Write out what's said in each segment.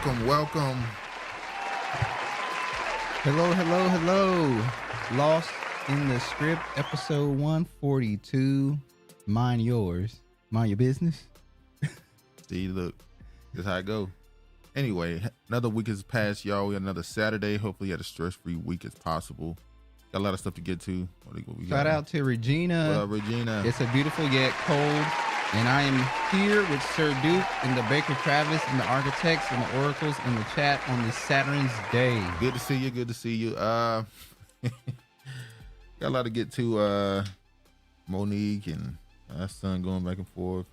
Welcome. Hello. Lost in the Script, episode 142. Mind yours. Mind your business. See, look, that's how I go. Anyway, another week has passed, y'all. We got another Saturday. Hopefully, you had a stress-free week as possible. Got a lot of stuff to get to. Shout out to Regina. What up, Regina? It's a beautiful yet cold. And I am here with Sir Duke and the Baker Travis and the Architects and the Oracles in the chat on this Saturn's Day. Good to see you. Got a lot to get to. Monique and our son going back and forth.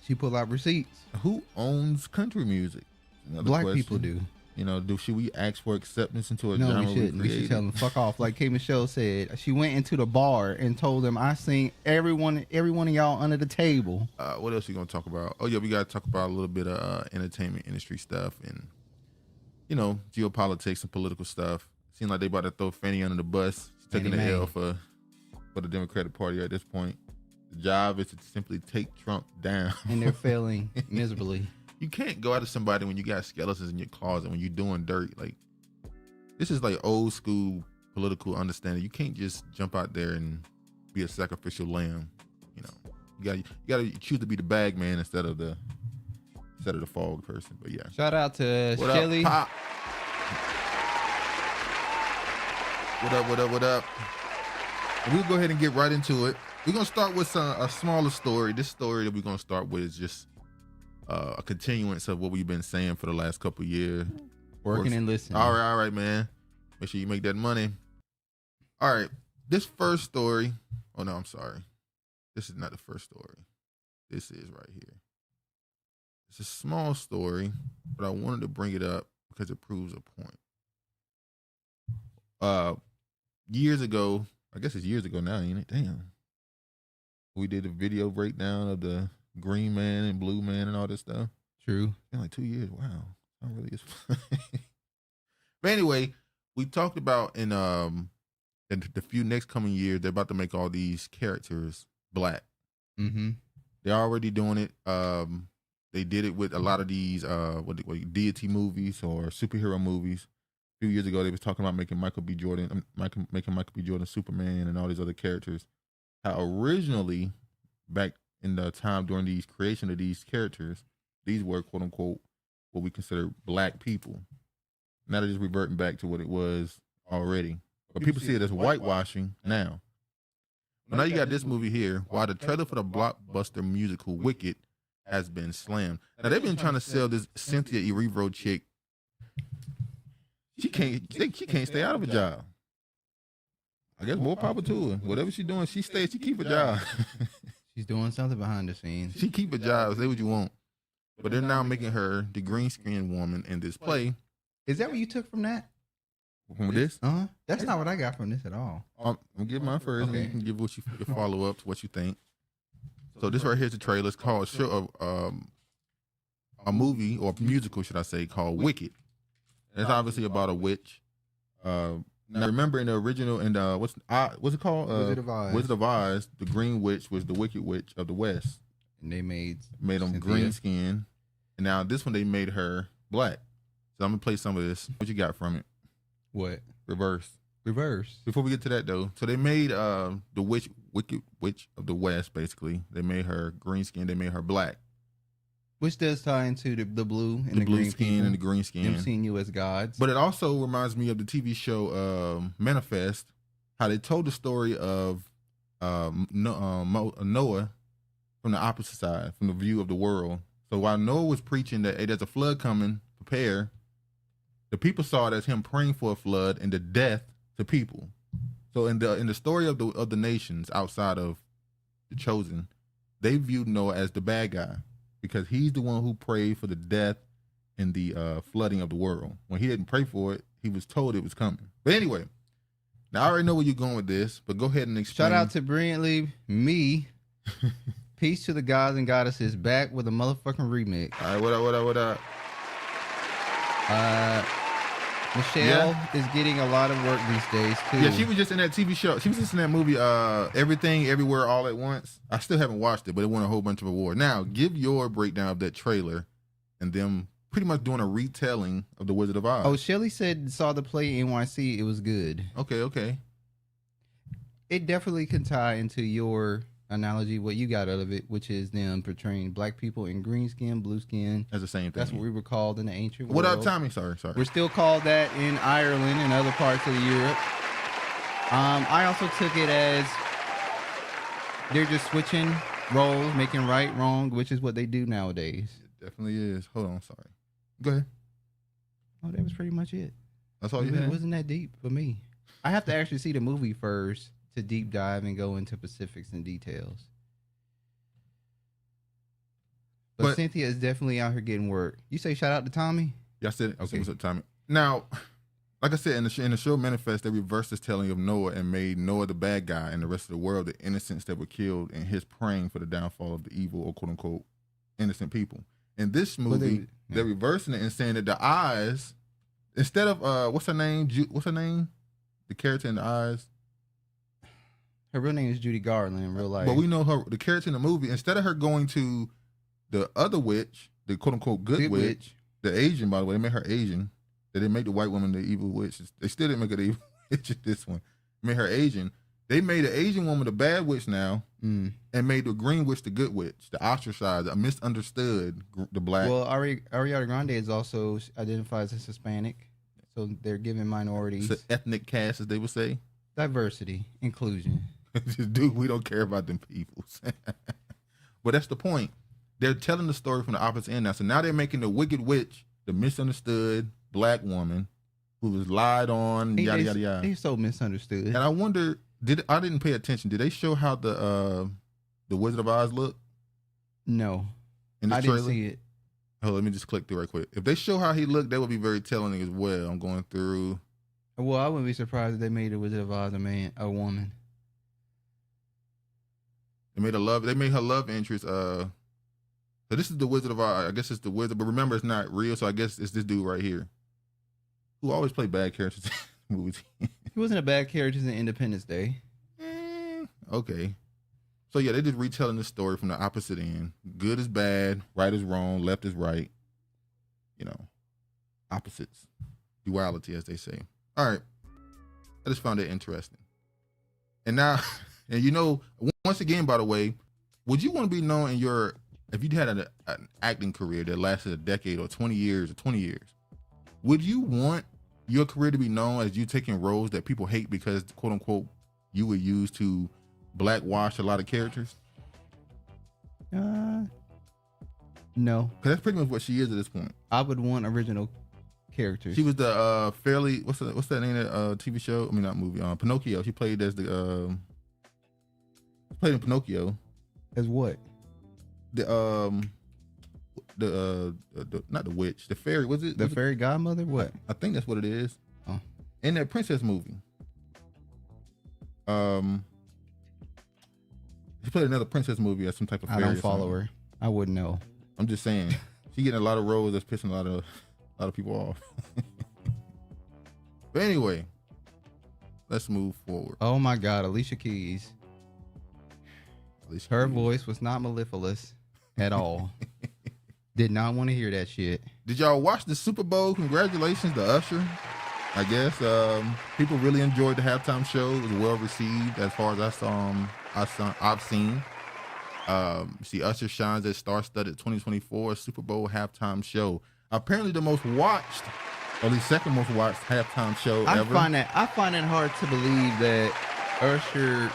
She pulled out receipts. Who owns country music? Black people do. You know, should we ask for acceptance into a no, genre we shouldn't. We should tell them fuck off. Like K. Michelle said, she went into the bar and told them, "I sing every one of y'all under the table." What else are you gonna talk about? Oh yeah, we gotta talk about a little bit of entertainment industry stuff and geopolitics and political stuff. Seems like they about to throw Fannie under the bus. She's taking the L for the Democratic Party at this point. The job is to simply take Trump down, and they're failing miserably. You can't go after somebody when you got skeletons in your closet, when you're doing dirt. Like, this is like old school political understanding. You can't just jump out there and be a sacrificial lamb. You know, you gotta choose to be the bag man instead of the fog person. But yeah. Shout out to Shelly. What up? We'll go ahead and get right into it. We're gonna start with a smaller story. This story that we're gonna start with is just a continuance of what we've been saying for the last couple of years. Working and listening. All right, man. Make sure you make that money. All right. This first story. Oh, no, I'm sorry. This is not the first story. This is right here. It's a small story, but I wanted to bring it up because it proves a point. Years ago, I guess it's years ago now, ain't it? Damn. We did a video breakdown of the Green Man and Blue Man and all this stuff. True. It's been like 2 years. Wow. That really is funny. But anyway, we talked about in the few next coming years, they're about to make all these characters black. Mm-hmm. They're already doing it. They did it with a lot of these deity movies or superhero movies. A few years ago, they was talking about making Michael B. Jordan Superman and all these other characters. How originally, back in the time during these creation of these characters, these were quote unquote what we consider black people. Now they're just reverting back to what it was already. But people see it as whitewashing now. But now you got this movie here, while the trailer for the blockbuster musical Wicked has been slammed. Now they've been trying to sell this Cynthia Erivo chick. She can't stay out of a job. I guess more power to her. Whatever she's doing, she keep a job. She's doing something behind the scenes. She keep a job, say what you want. But they're now making her the green screen woman in this play. Is that what you took from that? From this? Uh-huh. That's not what I got from this at all. I'm going to give mine first, and you can give your follow-up to what you think. So this right here is the trailer. It's called a movie, or musical, should I say, called Wicked. And it's obviously about a witch. Now remember in the original, what's it called? Wizard of Oz. The Green Witch was the Wicked Witch of the West. And they made them green skin. And now this one they made her black. So I'm gonna play some of this. What you got from it? What? Reverse. Before we get to that though, so they made the Wicked Witch of the West. Basically, they made her green skin. They made her black. Which does tie into the blue and the blue green skin people, and the green skin. Them seeing you as gods. But it also reminds me of the TV show Manifest, how they told the story of Noah from the opposite side, from the view of the world. So while Noah was preaching that, hey, there's a flood coming, prepare, the people saw it as him praying for a flood and the death to people. So in the story of the nations outside of the chosen, they viewed Noah as the bad guy, because he's the one who prayed for the death and the flooding of the world. When he didn't pray for it, he was told it was coming. But anyway, now I already know where you're going with this, but go ahead and explain. Shout out to Brilliantly Me. Peace to the gods and goddesses, back with a motherfucking remix. All right, what up? Michelle is getting a lot of work these days too. Yeah, she was just in that TV show. She was just in that movie, Everything, Everywhere, All at Once. I still haven't watched it, but it won a whole bunch of awards. Now, give your breakdown of that trailer and them pretty much doing a retelling of The Wizard of Oz. Oh, Shelly saw the play NYC. It was good. Okay. It definitely can tie into your analogy, what you got out of it, which is them portraying black people in green skin, blue skin. That's the same thing. That's what we were called in the ancient world. world. What up, Tommy? Sorry. We're still called that in Ireland and other parts of Europe. I also took it as they're just switching roles, making right, wrong, which is what they do nowadays. It definitely is. Hold on, sorry. Go ahead. Oh, that was pretty much it. That's all you had? It wasn't that deep for me. I have to actually see the movie first to deep dive and go into specifics and details. But Cynthia is definitely out here getting work. You say shout out to Tommy? Yeah, I said it. Okay. What's up, Tommy? Now, like I said, in the show Manifest, they reversed this telling of Noah and made Noah the bad guy and the rest of the world the innocents that were killed in his praying for the downfall of the evil or quote unquote innocent people. In this movie, they're reversing it and saying that the eyes, instead of what's her name? The character in the eyes. Her real name is Judy Garland in real life. But we know her, the character in the movie, instead of her going to the other witch, the quote unquote good witch, the Asian, by the way, they made her Asian. They didn't make the white woman the evil witch. They still didn't make her the evil witch at this one. They made her Asian. They made the Asian woman the bad witch now and made the green witch the good witch, the ostracized, the misunderstood, the black. Well, Ariana Grande is also identifies as Hispanic. So they're giving minorities. It's an ethnic cast, as they would say. Diversity, inclusion. Dude, we don't care about them peoples. But that's the point. They're telling the story from the opposite end now. So now they're making the wicked witch the misunderstood black woman who was lied on, yada, yada, yada. They're so misunderstood. And I wonder, I didn't pay attention. Did they show how the Wizard of Oz looked? No. In the I trailer? didn't see it. Oh, let me just click through right quick. If they show how he looked, that would be very telling as well. I'm going through. Well, I wouldn't be surprised if they made the Wizard of Oz a woman. They made her love interest. So this is the Wizard of Oz. I guess it's the wizard, but remember, it's not real. So I guess it's this dude right here, who always play bad characters in movies. He wasn't a bad character in Independence Day. Okay. So yeah, they're just retelling the story from the opposite end. Good is bad, right is wrong, left is right. You know, opposites, duality, as they say. All right. I just found it interesting. And now, and you know, once again, by the way, would you want to be known if you had an acting career that lasted a decade or 20 years, would you want your career to be known as you taking roles that people hate because, quote unquote, you were used to blackwash a lot of characters? No. Because that's pretty much what she is at this point. I would want original characters. She was the fairly, what's that name of TV show? I mean, not movie. Pinocchio. She played as the played in Pinocchio. As what? The not the witch, the fairy. Was it the fairy godmother? What? I think that's what it is. Oh. In that princess movie. She played another princess movie as some type of fairy. I don't follow her. I wouldn't know. I'm just saying, she getting a lot of roles that's pissing a lot of people off. But anyway, let's move forward. Oh my God, Alicia Keys. Her voice was not mellifluous at all. Did not want to hear that shit. Did y'all watch the Super Bowl? Congratulations to Usher. I guess people really enjoyed the halftime show. It was well received as far as I've seen. See, Usher shines at star-studded 2024 Super Bowl halftime show. Apparently the most watched, or at least second most watched halftime show ever. I find it hard to believe that Usher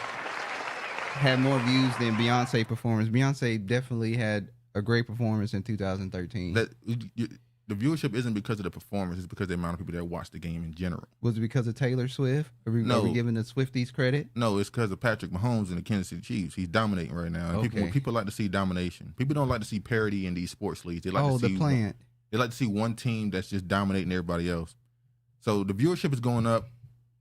had more views than Beyonce performance. Beyonce definitely had a great performance in 2013. The viewership isn't because of the performance; it's because of the amount of people that watch the game in general. Was it because of Taylor Swift? Are we giving the Swifties credit? No, it's because of Patrick Mahomes and the Kansas City Chiefs. He's dominating right now. And okay. people like to see domination. People don't like to see parity in these sports leagues. They like to see the plant. They like to see one team that's just dominating everybody else. So the viewership is going up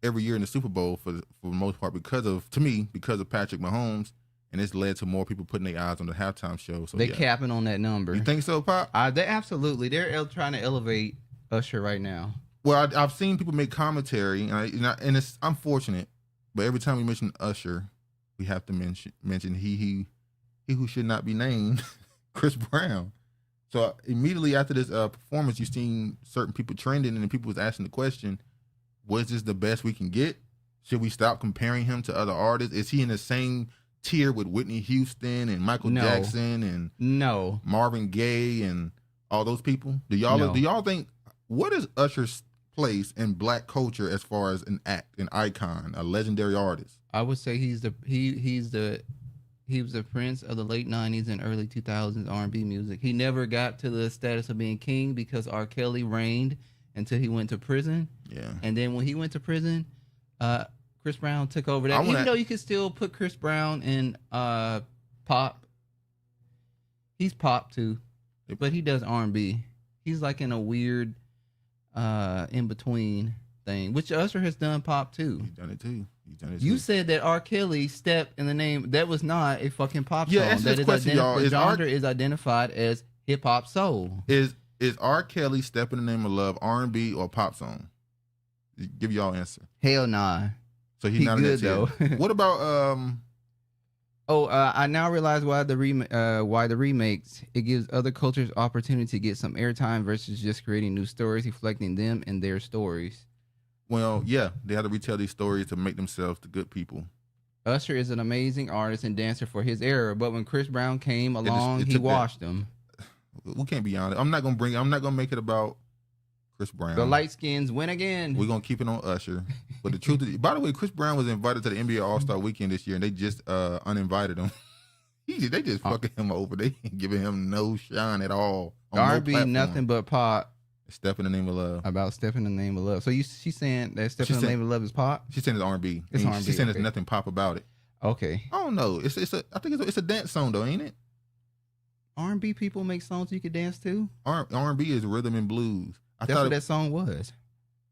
every year in the Super Bowl for the most part because of Patrick Mahomes. And it's led to more people putting their eyes on the halftime show. So they're capping on that number. You think so, Pop? They're absolutely. They're trying to elevate Usher right now. Well, I've seen people make commentary, and it's unfortunate, but every time we mention Usher, we have to mention he who should not be named, Chris Brown. So immediately after this performance, you seen certain people trending, and then people was asking the question, was this the best we can get? Should we stop comparing him to other artists? Is he in the same tier with Whitney Houston and Michael Jackson and Marvin Gaye and all those people? Do y'all think, what is Usher's place in black culture as far as an act, an icon, a legendary artist? I would say he was the prince of the late 90s and early 2000s R&B music. He never got to the status of being king because R. Kelly reigned until he went to prison. Yeah. And then when he went to prison, Chris Brown took over that. Even though you could still put Chris Brown in pop. He's pop too, but he does R&B. He's like in a weird in between thing, which Usher has done pop too. He's done it too. You said that R. Kelly stepped in the name. That was not a fucking pop song. Yeah, that's the question, y'all. The genre is identified as hip hop soul. Is R. Kelly "Step in the Name of Love" R&B or pop song? Give y'all answer. Hell nah. So he's not good in that though. What about I now realize why the remakes. It gives other cultures opportunity to get some airtime versus just creating new stories, reflecting them and their stories. Well, yeah, they have to retell these stories to make themselves the good people. Usher is an amazing artist and dancer for his era, but when Chris Brown came along, he washed him. We can't be honest. I'm not gonna make it about Chris Brown. The light skins win again. We're gonna keep it on Usher. But the truth is, by the way, Chris Brown was invited to the NBA All-Star Weekend this year, and they just uninvited him. They just fucking him over. They ain't giving him no shine at all. R&B, nothing but pop. Step in the Name of Love. About Step in the Name of Love. So she's saying that Step in the Name of Love is pop? She's saying it's R&B. It's R&B. She's saying there's nothing pop about it. Okay. I don't know. I think it's a dance song though, ain't it? R&B people make songs you could dance to? R&B is rhythm and blues. That's what that song was.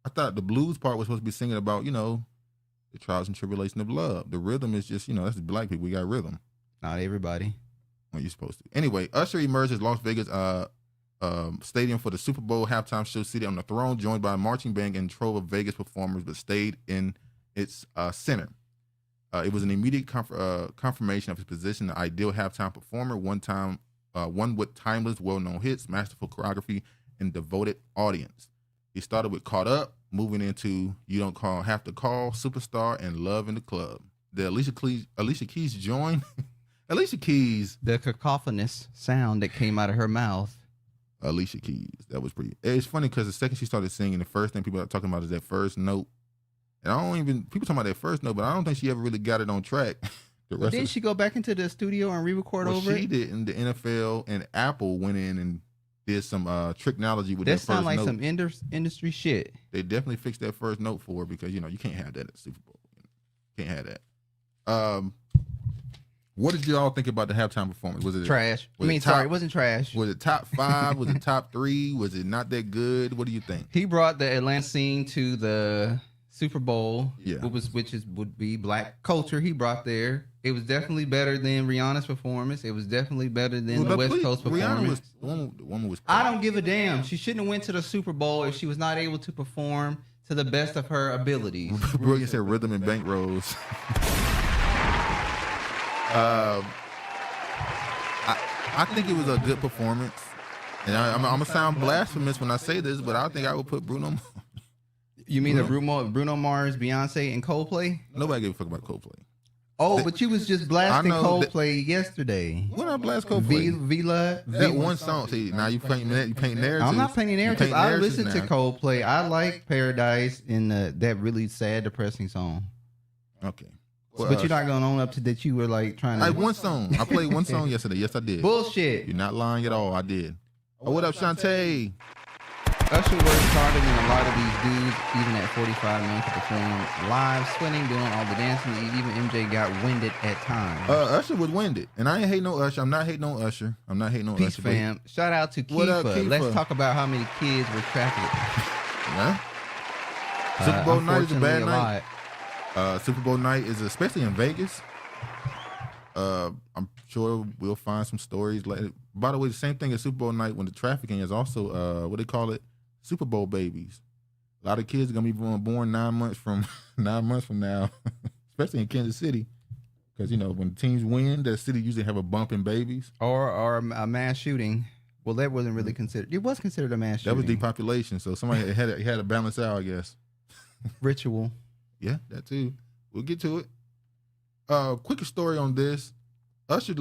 I thought the blues part was supposed to be singing about, the trials and tribulations of love. The rhythm is just, that's the black people. We got rhythm. Not everybody. Well, you're supposed to. Anyway, Usher emerged as Las Vegas stadium for the Super Bowl halftime show, seated on the throne, joined by a marching band and trove of Vegas performers, but stayed in its center. It was an immediate confirmation of his position, the ideal halftime performer, one with timeless, well-known hits, masterful choreography, and devoted audience. He started with Caught Up, moving into You Don't Have to Call, Superstar, and Love in the Club. The Alicia Keys joined. Alicia Keys. The cacophonous sound that came out of her mouth. Alicia Keys. That was pretty. It's funny because the second she started singing, the first thing people are talking about is that first note. And people talking about that first note, but I don't think she ever really got it on track. Didn't she go back into the studio and re-record over it? She didn't. The NFL and Apple went in and did some tricknology with that first note. That sound like some industry shit. They definitely fixed that first note for her because, you can't have that at the Super Bowl. Can't have that. What did y'all think about the halftime performance? Was it trash? It wasn't trash. Was it top 5? Was it top 3? Was it not that good? What do you think? He brought the Atlanta scene to the Super Bowl, yeah, which would be black culture. He brought there. It was definitely better than Rihanna's performance. It was definitely better than the West Coast performance. The woman was. I don't give a damn. She shouldn't have went to the Super Bowl if she was not able to perform to the best of her abilities. Brilliant said rhythm and bank rolls. I think it was a good performance, and I'm gonna sound blasphemous when I say this, but I think I would put Bruno. You mean Bruno Mars, Beyonce, and Coldplay? Nobody gave a fuck about Coldplay. Oh, but you was just blasting Coldplay yesterday. When I blast Coldplay? Vila. That one song. See, now you paint narratives. I'm not painting narratives. I listen to Coldplay. I like Paradise and that really sad, depressing song. Okay. Well, but you're not going on up to that you were like trying to... one song. I played one song yesterday. Yes, I did. Bullshit. You're not lying at all. I did. Oh, what up, Shantae? Usher works harder than a lot of these dudes, even at 45 million to perform live, sweating, doing all the dancing. Even MJ got winded at times. Usher was winded, and I ain't hating no Usher. I'm not hating on Usher. Peace, fam. Shout out to Kifa. Let's talk about how many kids were trafficked. Yeah. Super Bowl night is a bad night. Super Bowl night is, especially in Vegas. I'm sure we'll find some stories. By the way, the same thing as Super Bowl night when the trafficking is also what they call it, Super Bowl babies. A lot of kids are gonna be born 9 months from now, especially in Kansas City, because when teams win, the city usually have a bump in babies or a mass shooting. Well, that wasn't really considered. It was considered a mass shooting. That was depopulation. So somebody had to balance out, I guess. Ritual. Yeah, that too. We'll get to it. Quicker story on this. Usher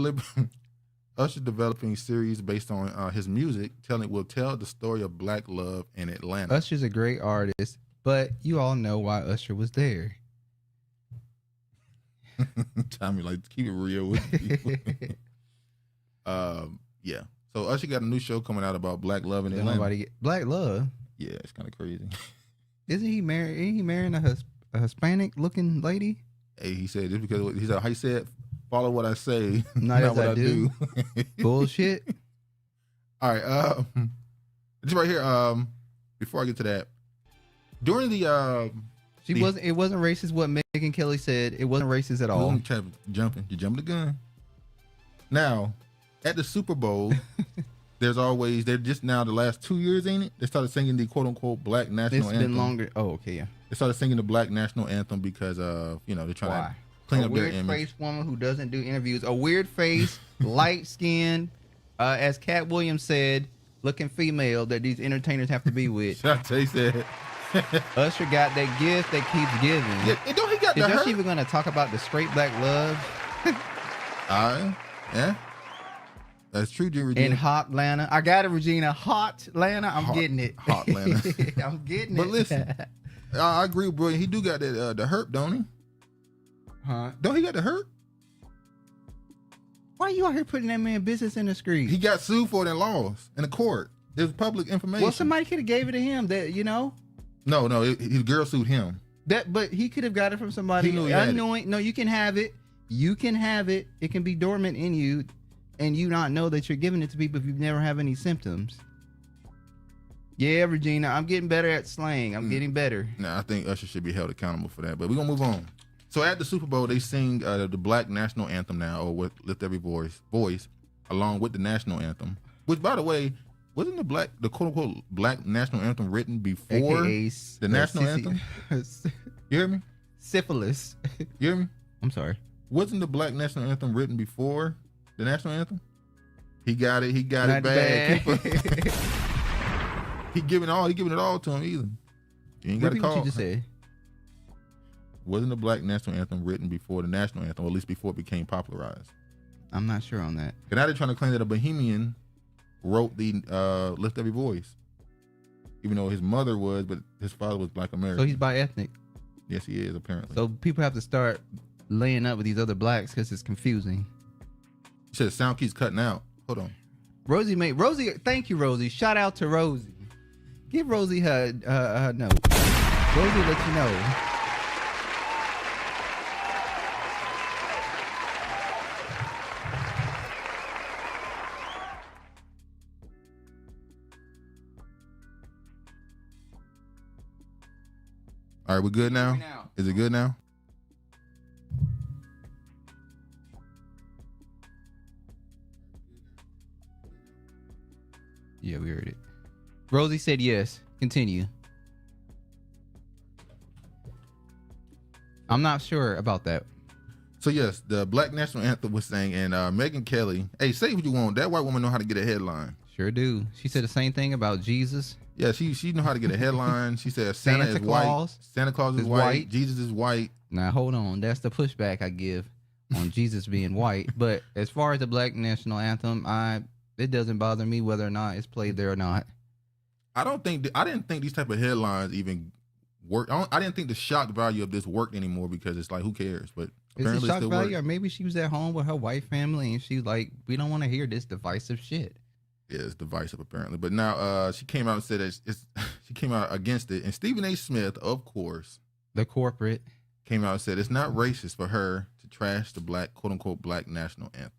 developing series based on his music will tell the story of Black love in Atlanta. Usher's a great artist, but you all know why Usher was there. Tommy, like, keep it real with people. Yeah. So Usher got a new show coming out about Black love in Atlanta. Black love? Yeah, it's kind of crazy. Isn't he marrying a Hispanic looking lady? Hey, he said just because he said, how he said, follow what I say, not what I do. Bullshit. All right, just right here. Before I get to that, during the it wasn't racist what Megyn Kelly said. It wasn't racist at all. You're jumping the gun. Now, at the Super Bowl, they're just now the last 2 years, ain't it? They started singing the quote unquote Black national anthem. It's been longer. Oh, okay, yeah. They started singing the Black national anthem because they're trying to clean up their image. A weird-faced woman who doesn't do interviews. A weird-faced, light-skinned, as Cat Williams said, looking female that these entertainers have to be with. They said. Usher got that gift that keeps giving. Yeah, don't he got the hurt? Is even going to talk about the straight black love? Yeah. That's true, Regina. In Hot Atlanta. I got it, Regina. Hot Atlanta. I'm getting it. Hot Atlanta. I'm getting it. But listen, I agree with bro. He do got that the hurt, don't he? Huh? Don't he got the hurt? Why are you out here putting that man business in the street? He got sued for it and lost in the court. It was public information. Well, somebody could have gave it to him. No, his girl sued him. But he could have got it from somebody unknowing. No, you can have it. You can have it. It can be dormant in you, and you not know that you're giving it to people if you never have any symptoms. Yeah, Regina, I'm getting better at slang. I'm getting better. Nah, I think Usher should be held accountable for that. But we're gonna move on. So at the Super Bowl, they sing the Black national anthem now, or with Lift Every Voice, along with the national anthem. Which, by the way, wasn't the quote unquote Black national anthem written before the national anthem? You hear me? Syphilis. You hear me? I'm sorry. Wasn't the Black national anthem written before the national anthem? He got it. He got it bad. He giving it all to him either. You ain't got to call. What you just said? Wasn't the Black national anthem written before the national anthem, or at least before it became popularized? I'm not sure on that. And now they're trying to claim that a Bohemian wrote the Lift Every Voice, even though his mother was, but his father was Black American. So he's bi-ethnic. Yes, he is, apparently. So people have to start laying up with these other blacks because it's confusing. You said the sound keeps cutting out. Hold on. Rosie, thank you, Rosie. Shout out to Rosie. Give Rosie her note. Rosie let you know. All right, we good now? Is it good now? Yeah, we heard it. Rosie said yes. Continue. I'm not sure about that. So yes, the Black national anthem was sang, and Megyn Kelly. Hey, say what you want. That white woman know how to get a headline. Sure do. She said the same thing about Jesus. Yeah, she know how to get a headline. She said Santa is white. Santa Claus is white. Jesus is white. Now hold on, that's the pushback I give on Jesus being white. But as far as the Black national anthem, it doesn't bother me whether or not it's played there or not. I didn't think these type of headlines even work. I didn't think the shock value of this worked anymore because it's like, who cares? But apparently it's a shock value, worked. or maybe she was at home with her white family and she's like, we don't want to hear this divisive shit. Yeah, it's divisive apparently. But now she came out and said that she came out against it. And Stephen A. Smith, of course, the corporate, came out and said it's not racist for her to trash the Black, quote unquote, Black national anthem.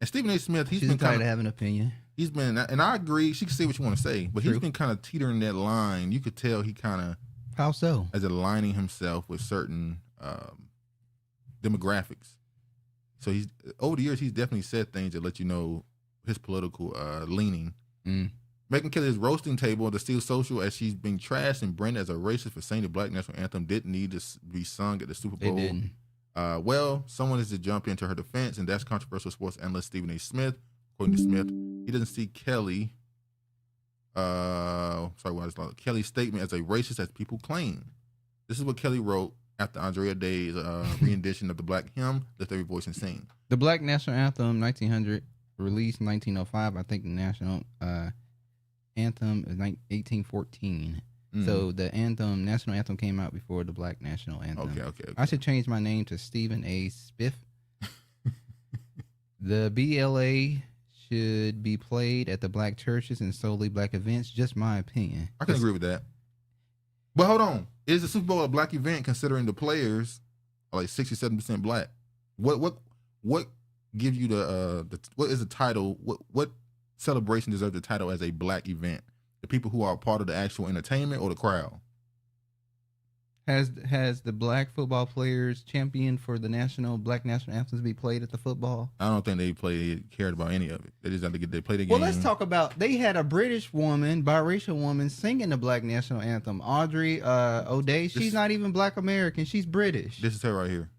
And Stephen A. Smith, he's been entitled to have an opinion. He's been, and I agree, she can say what you want to say, but True. He's been kind of teetering that line. You could tell he kind of, how so, as aligning himself with certain demographics. So he's over the years, he's definitely said things that let you know his political leaning. Megyn Kelly's roasting table at the Steel Social, as she's being trashed and branded as a racist for saying the Black national anthem didn't need to be sung at the Super Bowl. It didn't. Well, someone is to jump into her defense, and that's controversial sports analyst Stephen A. Smith. According to Smith, he doesn't see Kelly's statement as a racist as people claim. This is what Kelly wrote after Andrea Day's rendition of the Black Hymn, Lift Every Voice and Sing. The Black National Anthem, 1900, released in 1905. I think the national anthem is 1814. So the national anthem came out before the Black National Anthem. Okay. I should change my name to Stephen A. Spiff. The BLA should be played at the black churches and solely black events. Just my opinion. I can agree with that. But hold on. Is the Super Bowl a black event considering the players are like 67% black? What gives you what is the title? What celebration deserves the title as a black event? The people who are part of the actual entertainment or the crowd? Has the black football players championed for the black national anthems be played at the football? I don't think they cared about any of it. They just had to they play the game. Well, let's talk about, they had a British woman, biracial woman, singing the black national anthem. Audrey O'Day, she's not even black American. She's British. This is her right here.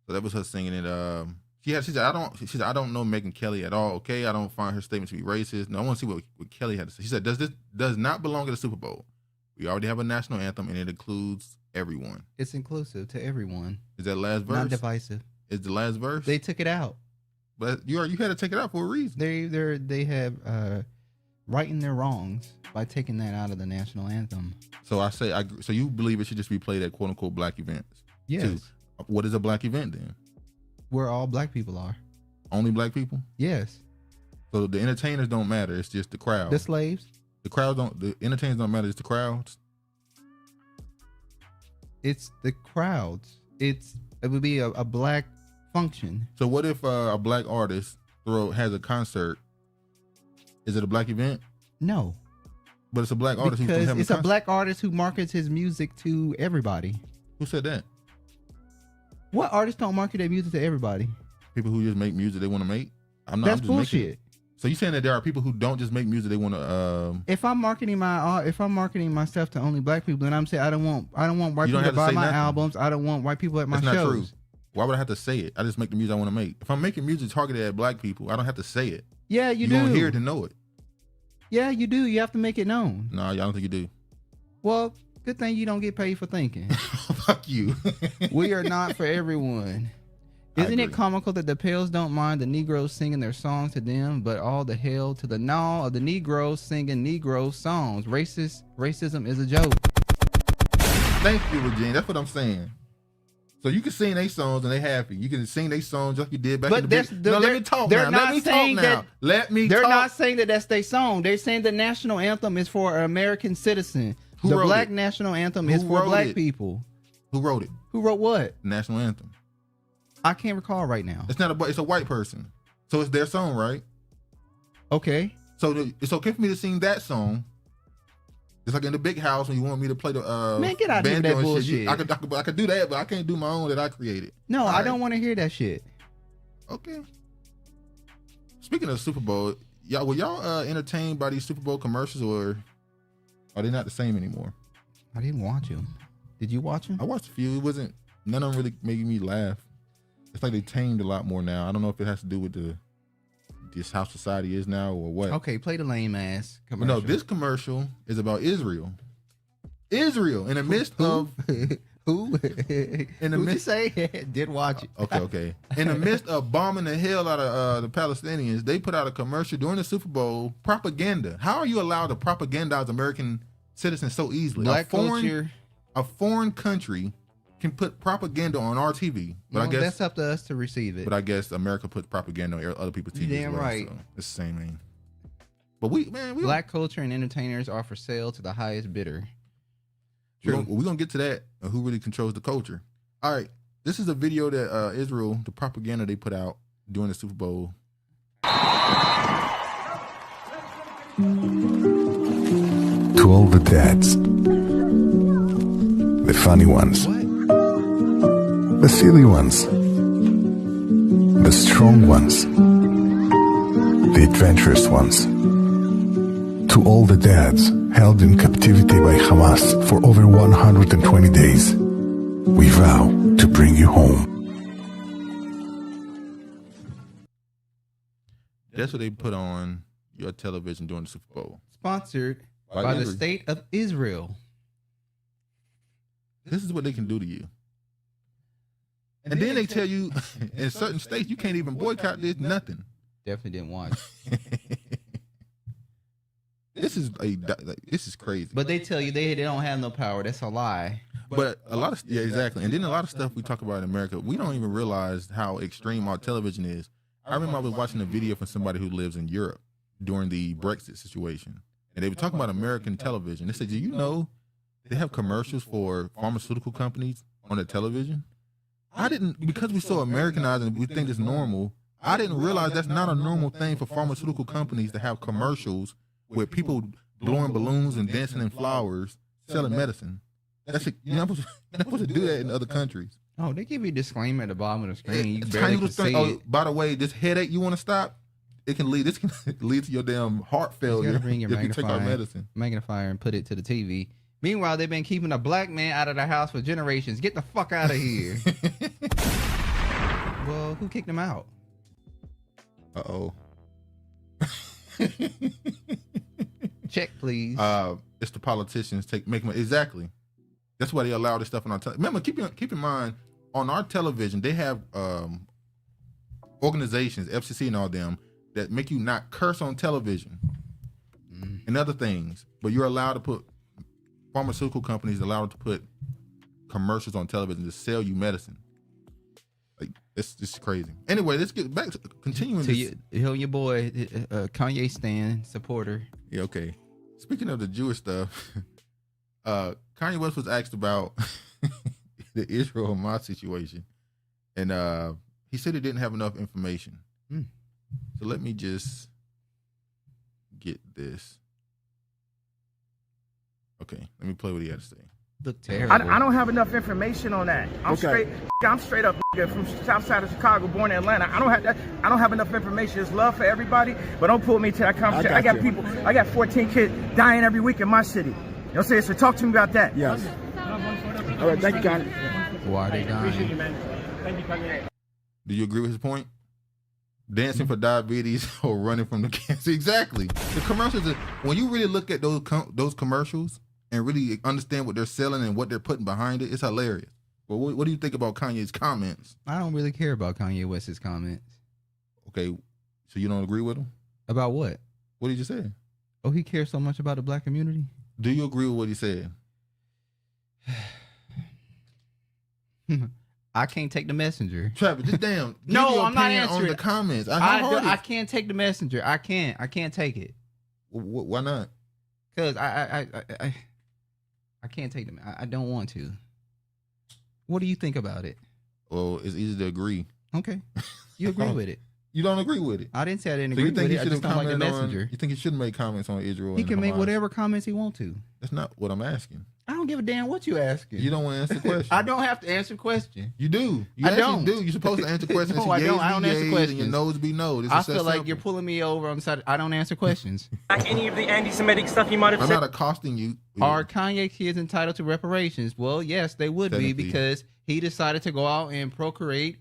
So that was her singing it. She said, I don't know Megyn Kelly at all. Okay, I don't find her statement to be racist. No, I want to see what Kelly had to say. She said, does not belong at the Super Bowl. We already have a national anthem, and it includes everyone. It's inclusive to everyone. Is that last verse? Not divisive. Is the last verse? They took it out. But you had to take it out for a reason. They have righting their wrongs by taking that out of the national anthem. So so you believe it should just be played at quote unquote black events? Yes. Too. What is a black event then? Where all black people are. Only black people? Yes. So the entertainers don't matter. It's just the crowd. The slaves. The entertainers don't matter. It's the crowds. It's the crowds. It would be a black function. So what if a black artist has a concert? Is it a black event? No. But it's a black artist because it's a black artist who markets his music to everybody. Who said that? What artists don't market their music to everybody? People who just make music they want to make. That's bullshit. So you saying that there are people who don't just make music they want to? If I'm marketing myself to only black people, then I'm saying I don't want white people to buy my albums. I don't want white people at my shows. That's not true. Why would I have to say it? I just make the music I want to make. If I'm making music targeted at black people, I don't have to say it. Yeah, you do. You don't hear it to know it. Yeah, you do. You have to make it known. No, I don't think you do. Well, good thing you don't get paid for thinking. Fuck you. We are not for everyone. Isn't it comical that the Pales don't mind the Negroes singing their songs to them, but all the hell to the gnaw of the Negroes singing Negro songs? Racism is a joke. Thank you, Regina. That's what I'm saying. So you can sing their songs and they happy. You can sing their songs like you did back in the day. Let me talk now. They're not saying that that's their song. They're saying the national anthem is for an American citizen. The black national anthem is for black people. Who wrote it? Who wrote what? National anthem. I can't recall right now. It's a white person. So it's their song, right? Okay. So it's okay for me to sing that song. It's like in the big house when you want me to play the man, get out of that bullshit. I could do that, but I can't do my own that I created. No, I don't want to hear that shit. Okay. Speaking of Super Bowl, were y'all entertained by these Super Bowl commercials, or are they not the same anymore? I didn't watch them. Did you watch them? I watched a few. None of them really making me laugh. It's like they tamed a lot more now. I don't know if it has to do with this how society is now or what. Okay, play the lame ass commercial. No, this commercial is about Israel. Israel in the midst of who? In the midst, say did watch it. Okay. In the midst of bombing the hell out of the Palestinians, they put out a commercial during the Super Bowl. Propaganda. How are you allowed to propagandize American citizens so easily? Black culture. A foreign country can put propaganda on our TV, but I guess that's up to us to receive it. But I guess America puts propaganda on other people's TV. Damn right. So it's the same thing. But black culture and entertainers are for sale to the highest bidder. We're gonna get to that. Who really controls the culture? All right, this is a video that Israel, the propaganda they put out during the Super Bowl. To all the dads, the funny ones. What? The silly ones, the strong ones, the adventurous ones. To to all the dads held in captivity by Hamas for over 120 days. We vow to bring you home. That's what they put on your television during the Super Bowl. Sponsored by the state of Israel. This is what they can do to you. And then they tell you in certain states you can't even boycott this, nothing. Definitely didn't watch. This is crazy. But they tell you they don't have no power. That's a lie. But a lot of exactly. And then a lot of stuff we talk about in America, we don't even realize how extreme our television is. I remember I was watching a video from somebody who lives in Europe during the Brexit situation, and they were talking about American television. They said, "Do you know they have commercials for pharmaceutical companies on their television?" I didn't, because we're so Americanized and we think it's normal. I didn't realize that's not a normal thing for pharmaceutical companies to have commercials with people blowing balloons and dancing in flowers, selling medicine. You're not supposed to do that in other countries. Oh, they give you a disclaimer at the bottom of the screen. You barely can see it. By the way, this headache you want to stop, this can lead to your damn heart failure bring your if you take our medicine. Magnifier and put it to the TV. Meanwhile, they've been keeping a black man out of the house for generations. Get the fuck out of here. Well, who kicked him out? Uh-oh. Check, please. It's the politicians exactly. That's why they allow this stuff on our television. Remember, keep in mind, on our television, they have organizations, FCC and all them, that make you not curse on television and other things. But you're allowed to put, pharmaceutical companies allowed to put commercials on television to sell you medicine. Like, it's just crazy. Anyway, let's get back to continuing this. Your boy, Kanye stan supporter. Yeah, okay. Speaking of the Jewish stuff, Kanye West was asked about the Israel-Hamas situation, and he said he didn't have enough information. So let me just get this. Okay, let me play what he had to say. Look terrible. I don't have enough information on that. I'm straight up from south side of Chicago, born in Atlanta. I don't have enough information. It's love for everybody, but don't pull me to that conversation. I got 14 kids dying every week in my city. You know what I'm saying? So talk to me about that. Yes. All right, thank you, Kanye. Why are they dying? Appreciate you, man. Thank you, Kanye. Do you agree with his point? Dancing for diabetes or running from the cancer? Exactly. The commercials, when you really look at those commercials and really understand what they're selling and what they're putting behind it, it's hilarious. But what do you think about Kanye's comments? I don't really care about Kanye West's comments. Okay, so you don't agree with him? About what? What did you say? Oh, he cares so much about the black community? Do you agree with what he said? I can't take the messenger. Travis, just damn. No, I'm not answering on the comments. I can't take the messenger. I can't take it. Why not? Because I can't take them. I don't want to. What do you think about it? Well, it's easy to agree. Okay. You agree with it. You don't agree with it. I didn't say I didn't agree with it. I just don't like the messenger. You think he shouldn't make comments on Israel? He can make whatever comments he wants to. That's not what I'm asking. I don't give a damn what you asking. You don't want to answer the question. I don't have to answer the question. You do. I don't. You're supposed to answer questions. No, I don't. I don't answer questions. And your nose be no. I feel like you're pulling me over on the side. I don't answer questions. Any of the anti-Semitic stuff you might have said? I'm not accosting you. Are Kanye kids entitled to reparations? Well, yes, they would be, because he decided to go out and procreate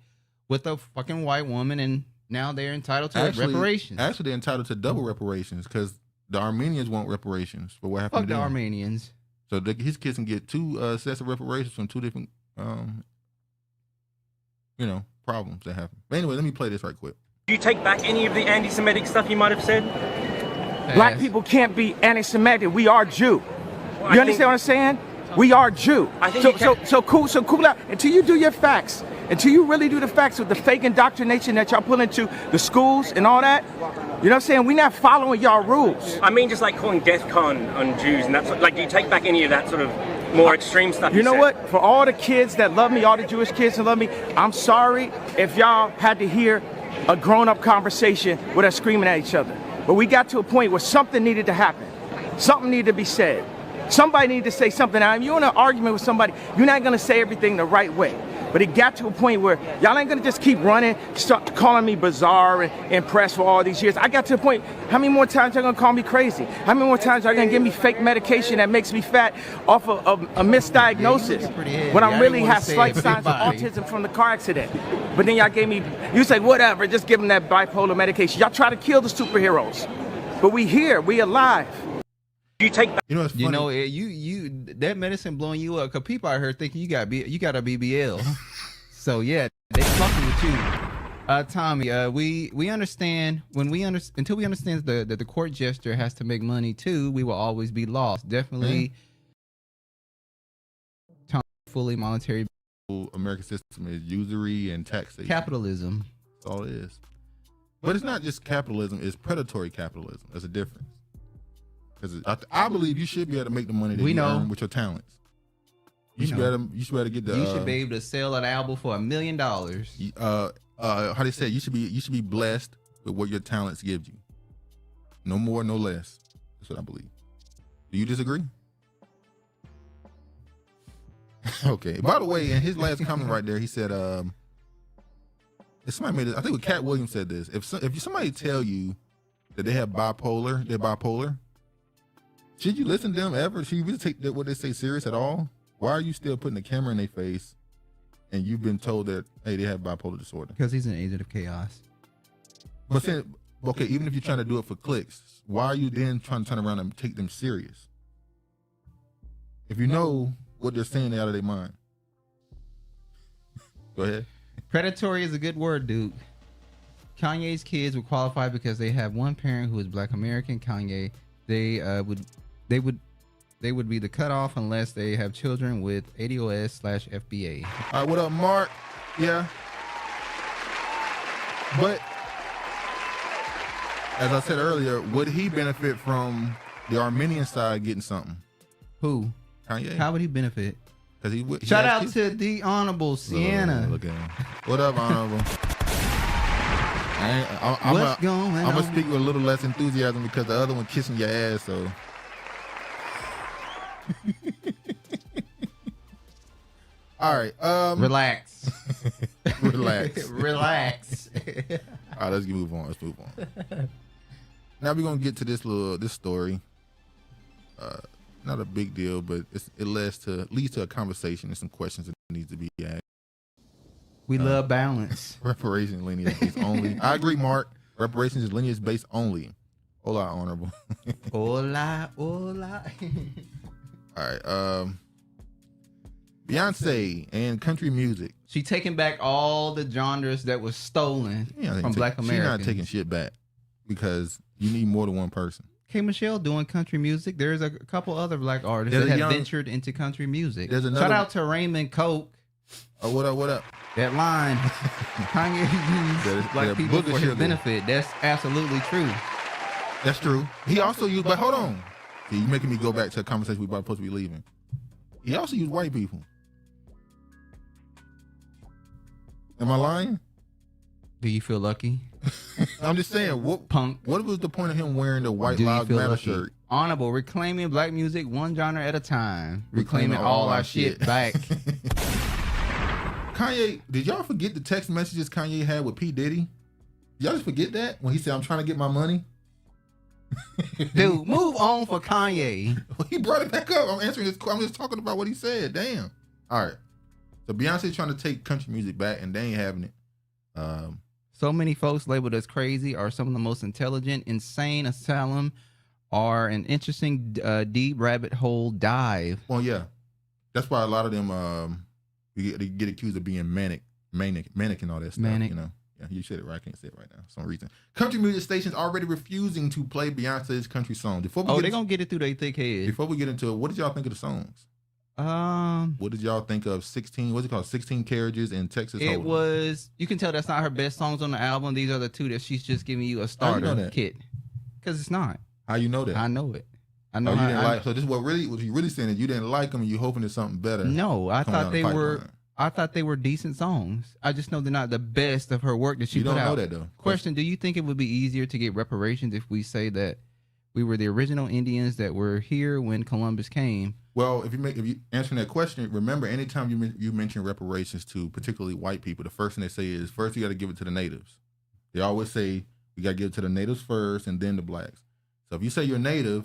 with a fucking white woman, and now they're entitled to reparations. Actually, they're entitled to double reparations, because the Armenians want reparations for what happened to them. Fuck the Armenians. So his kids can get two sets of reparations from two different, problems that happen. But anyway, let me play this right quick. Do you take back any of the anti-Semitic stuff you might have said? Black people can't be anti-Semitic. We are Jew. You understand what I'm saying? We are Jew. So cool out until you do your facts. Until you really do the facts with the fake indoctrination that y'all pull into the schools and all that. You know what I'm saying? We're not following y'all rules. I mean, just like calling DEFCON on Jews and that sort. Like, do you take back any of that sort of more extreme stuff? You know what? For all the kids that love me, all the Jewish kids that love me, I'm sorry if y'all had to hear a grown-up conversation with us screaming at each other. But we got to a point where something needed to happen. Something needed to be said. Somebody needed to say something. Now, if you're in an argument with somebody, you're not going to say everything the right way. But it got to a point where y'all ain't gonna just keep running, start calling me bizarre and press for all these years. I got to the point, how many more times y'all gonna call me crazy? How many more times y'all gonna give me fake medication that makes me fat off of a misdiagnosis when I really have slight signs of autism from the car accident? But then y'all gave me, you say, whatever, just give them that bipolar medication. Y'all try to kill the superheroes. But we here, we alive. You take that. You know, it's funny. You know, you that medicine blowing you up, because people out here thinking you got a BBL. So yeah, they fucking with you. Tommy, we understand until we understand that the court gesture has to make money too, we will always be lost. Definitely fully monetary. American system is usury and taxation. Capitalism. That's all it is. But it's not just capitalism, it's predatory capitalism. There's a difference. Because I believe you should be able to make the money that you earn with your talents. You should be able to get the. You should be able to sell an album for $1 million. How they say you should be blessed with what your talents give you. No more, no less. That's what I believe. Do you disagree? Okay. By the way, in his last comment right there, he said, if somebody made it, I think with Cat Williams said this. If somebody tell you that they're bipolar, should you listen to them ever? Should you really take what they say serious at all? Why are you still putting the camera in their face and you've been told that, hey, they have bipolar disorder? Because he's an agent of chaos. But then, okay, even if you're trying to do it for clicks, why are you then trying to turn around and take them serious? If you know what they're saying out of their mind. Go ahead. Predatory is a good word, Duke. Kanye's kids would qualify because they have one parent who is Black American. Kanye, they would be the cutoff unless they have children with ADOS/FBA. All right, what up, Mark? Yeah. But as I said earlier, would he benefit from the Armenian side getting something? Who? Kanye. How would he benefit? Because he would. Shout out to the Honorable Sienna. Look at him. What up, Honorable? I'm gonna speak with a little less enthusiasm because the other one kissing your ass. So. All right. Relax. Relax. Relax. All right, let's move on. Now we're gonna get to this story. Not a big deal, but it leads to a conversation and some questions that needs to be asked. We love balance. Reparations lineage based only. I agree, Mark. Reparations is lineage based only. Hola, Honorable. Hola, hola. All right. Beyonce and country music. She taking back all the genres that was stolen from Black Americans. She's not taking shit back because you need more than one person. K. Michelle doing country music. There's a couple other Black artists that have ventured into country music. Shout out to Raymond Coke. Oh, what up? What up? That line, Kanye used Black people for his benefit. That's absolutely true. That's true. He also used, but hold on. See, you're making me go back to a conversation we were supposed to be leaving. He also used white people. Am I lying? Do you feel lucky? I'm just saying, what was the point of him wearing the White Lives Matter shirt? Honorable, reclaiming Black music one genre at a time. Reclaiming all our shit back. Kanye, did y'all forget the text messages Kanye had with P. Diddy? Y'all just forget that? When he said, I'm trying to get my money? Dude, move on for Kanye. He brought it back up. I'm answering this. I'm just talking about what he said. Damn. All right. So Beyonce trying to take country music back and they ain't having it. So many folks labeled as crazy are some of the most intelligent, insane asylum are an interesting deep rabbit hole dive. Well, yeah. That's why a lot of them they get accused of being manic and all that stuff. Manic. You know? Yeah, you said it right. I can't say it right now for some reason. Country music stations already refusing to play Beyonce's country song. They're gonna get it through their thick head. Before we get into it, what did y'all think of the songs? What did y'all think of 16? What's it called? 16 Carriages in Texas. It was. You can tell that's not her best songs on the album. These are the two that she's just giving you a starter kit. Because it's not. How you know that? I know it. I know. You didn't like. So this is what you really saying is you didn't like them and you hoping there's something better. No, I thought they were. I thought they were decent songs. I just know they're not the best of her work that she put out. You don't know that though. Question: do you think it would be easier to get reparations if we say that we were the original Indians that were here when Columbus came? Well, if you answering that question, remember anytime you mention reparations to particularly white people, the first thing they say is first you got to give it to the natives. They always say you got to give it to the natives first and then the blacks. So if you say you're native,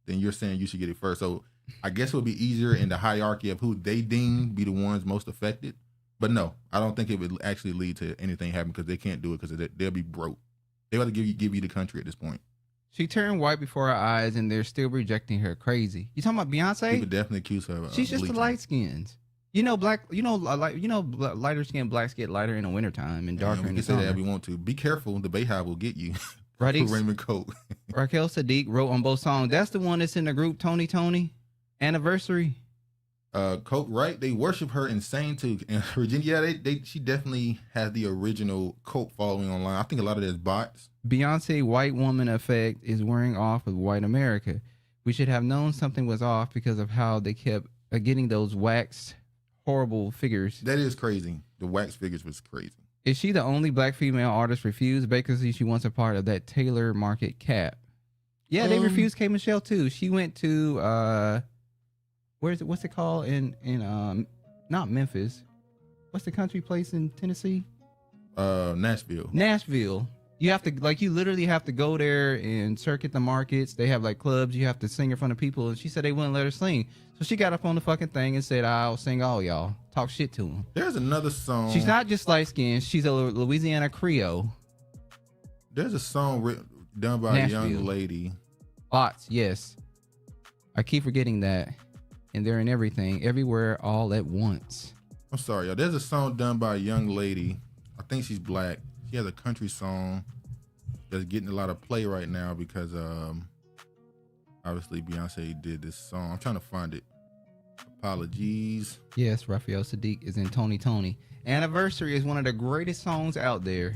then you're saying you should get it first. So I guess it would be easier in the hierarchy of who they deem be the ones most affected. But no, I don't think it would actually lead to anything happening because they can't do it because they'll be broke. They got to give you the country at this point. She turned white before our eyes, and they're still rejecting her. Crazy. You talking about Beyonce? People definitely accuse her of She's just the light skins. Lighter skin blacks get lighter in the wintertime and darker in the summer. We can say that if we want to. Be careful, the Bayhive will get you. Right. Raymond Coke. Raquel Sadiq wrote on both songs. That's the one that's in the group Tony Anniversary. Coke, right? They worship her insane too. And Virginia, she definitely has the original Coke following online. I think a lot of that's bots. Beyonce white woman effect is wearing off with white America. We should have known something was off because of how they kept getting those waxed horrible figures. That is crazy. The wax figures was crazy. Is she the only black female artist refused? Basically, she wants a part of that Taylor market cap. Yeah, they refused K. Michelle too. She went to what's it called in not Memphis. What's the country place in Tennessee? Nashville. You have to you literally have to go there and circuit the markets. They have like clubs. You have to sing in front of people. And she said they wouldn't let her sing. So she got up on the fucking thing and said, I'll sing all y'all. Talk shit to them. There's another song. She's not just light skinned. She's a Louisiana Creole. There's a song done by a young lady. Bots, yes. I keep forgetting that. And they're in everything, everywhere, all at once. I'm sorry, y'all. There's a song done by a young lady. I think she's black. She has a country song that's getting a lot of play right now because obviously Beyonce did this song. I'm trying to find it. Apologies. Yes, Raquel Sadiq is in Tony. Anniversary is one of the greatest songs out there.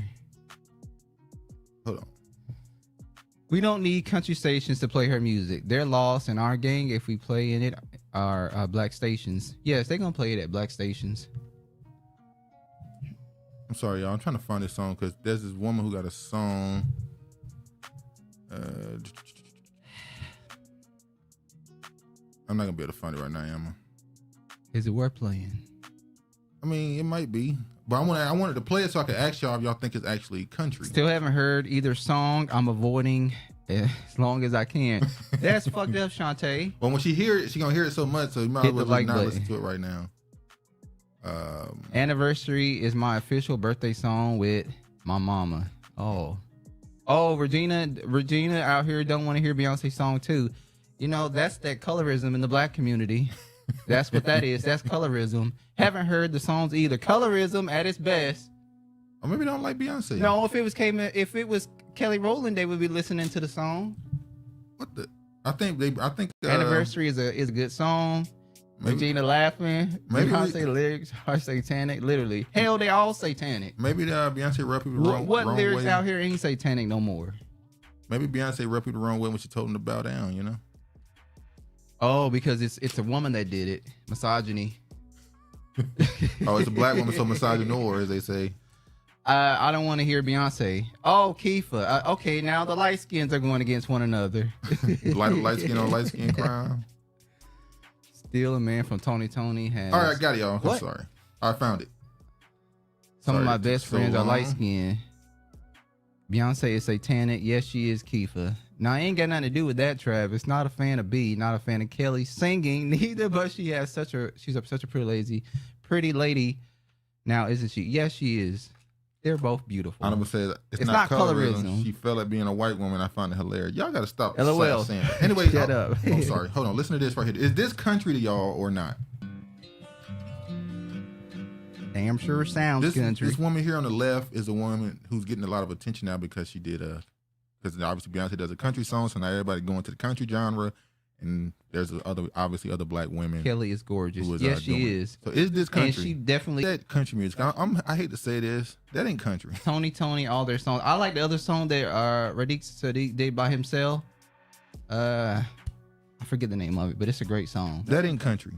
Hold on. We don't need country stations to play her music. They're lost in our gang if we play in it our black stations. Yes, they're going to play it at black stations. I'm sorry, y'all. I'm trying to find this song because there's this woman who got a song. I'm not going to be able to find it right now, am I? Is it worth playing? I mean, it might be. But I wanted to play it so I could ask y'all if y'all think it's actually country. Still haven't heard either song. I'm avoiding as long as I can. That's fucked up, Shantae. But when she hear it, she gonna hear it so much, so you might as well not listen to it right now. Anniversary is my official birthday song with my mama. Oh, Regina out here don't want to hear Beyonce song too. You know, that's that colorism in the black community. That's what that is. That's colorism. Haven't heard the songs either. Colorism at its best. Or maybe don't like Beyonce. No, if it was Kelly Rowland, they would be listening to the song. What the? I think Anniversary is a good song. Maybe, Regina laughing. Maybe Beyonce lyrics are satanic. Literally, hell, they all satanic. Maybe Beyonce rep people the wrong way. What lyrics out here ain't satanic no more? Maybe Beyonce rep people the wrong way when she told them to bow down. You know. Oh, because it's a woman that did it. Misogyny. Oh, it's a black woman, so misogynoir, as they say. I don't want to hear Beyonce. Oh, Kiefer. Okay, now the light skins are going against one another. light skin on light skin crime. Still a man from Tony has. All right, I got it, y'all. I'm sorry. I found it. Some of my best friends are light skinned. Beyonce is satanic. Yes, she is Kiefer. Now, I ain't got nothing to do with that, Travis. Not a fan of B, not a fan of Kelly singing neither, but she's such a pretty lady. Now, isn't she? Yes, she is. They're both beautiful. I never said it's not colorism. She felt like being a white woman. I find it hilarious. Y'all got to stop LOL. saying that. Anyway, shut up. I'm sorry. Hold on. Listen to this right here. Is this country to y'all or not? Damn sure sounds country. This woman here on the left is a woman who's getting a lot of attention now because she did because obviously Beyonce does a country song, so now everybody going to the country genre, and there's obviously other black women. Kelly is gorgeous. Yes, she is. So is this country? And she definitely that country music. I hate to say this, that ain't country. Tony, all their songs. I like the other song that Radiq Sadiq did by himself. I forget the name of it, but it's a great song. That ain't country.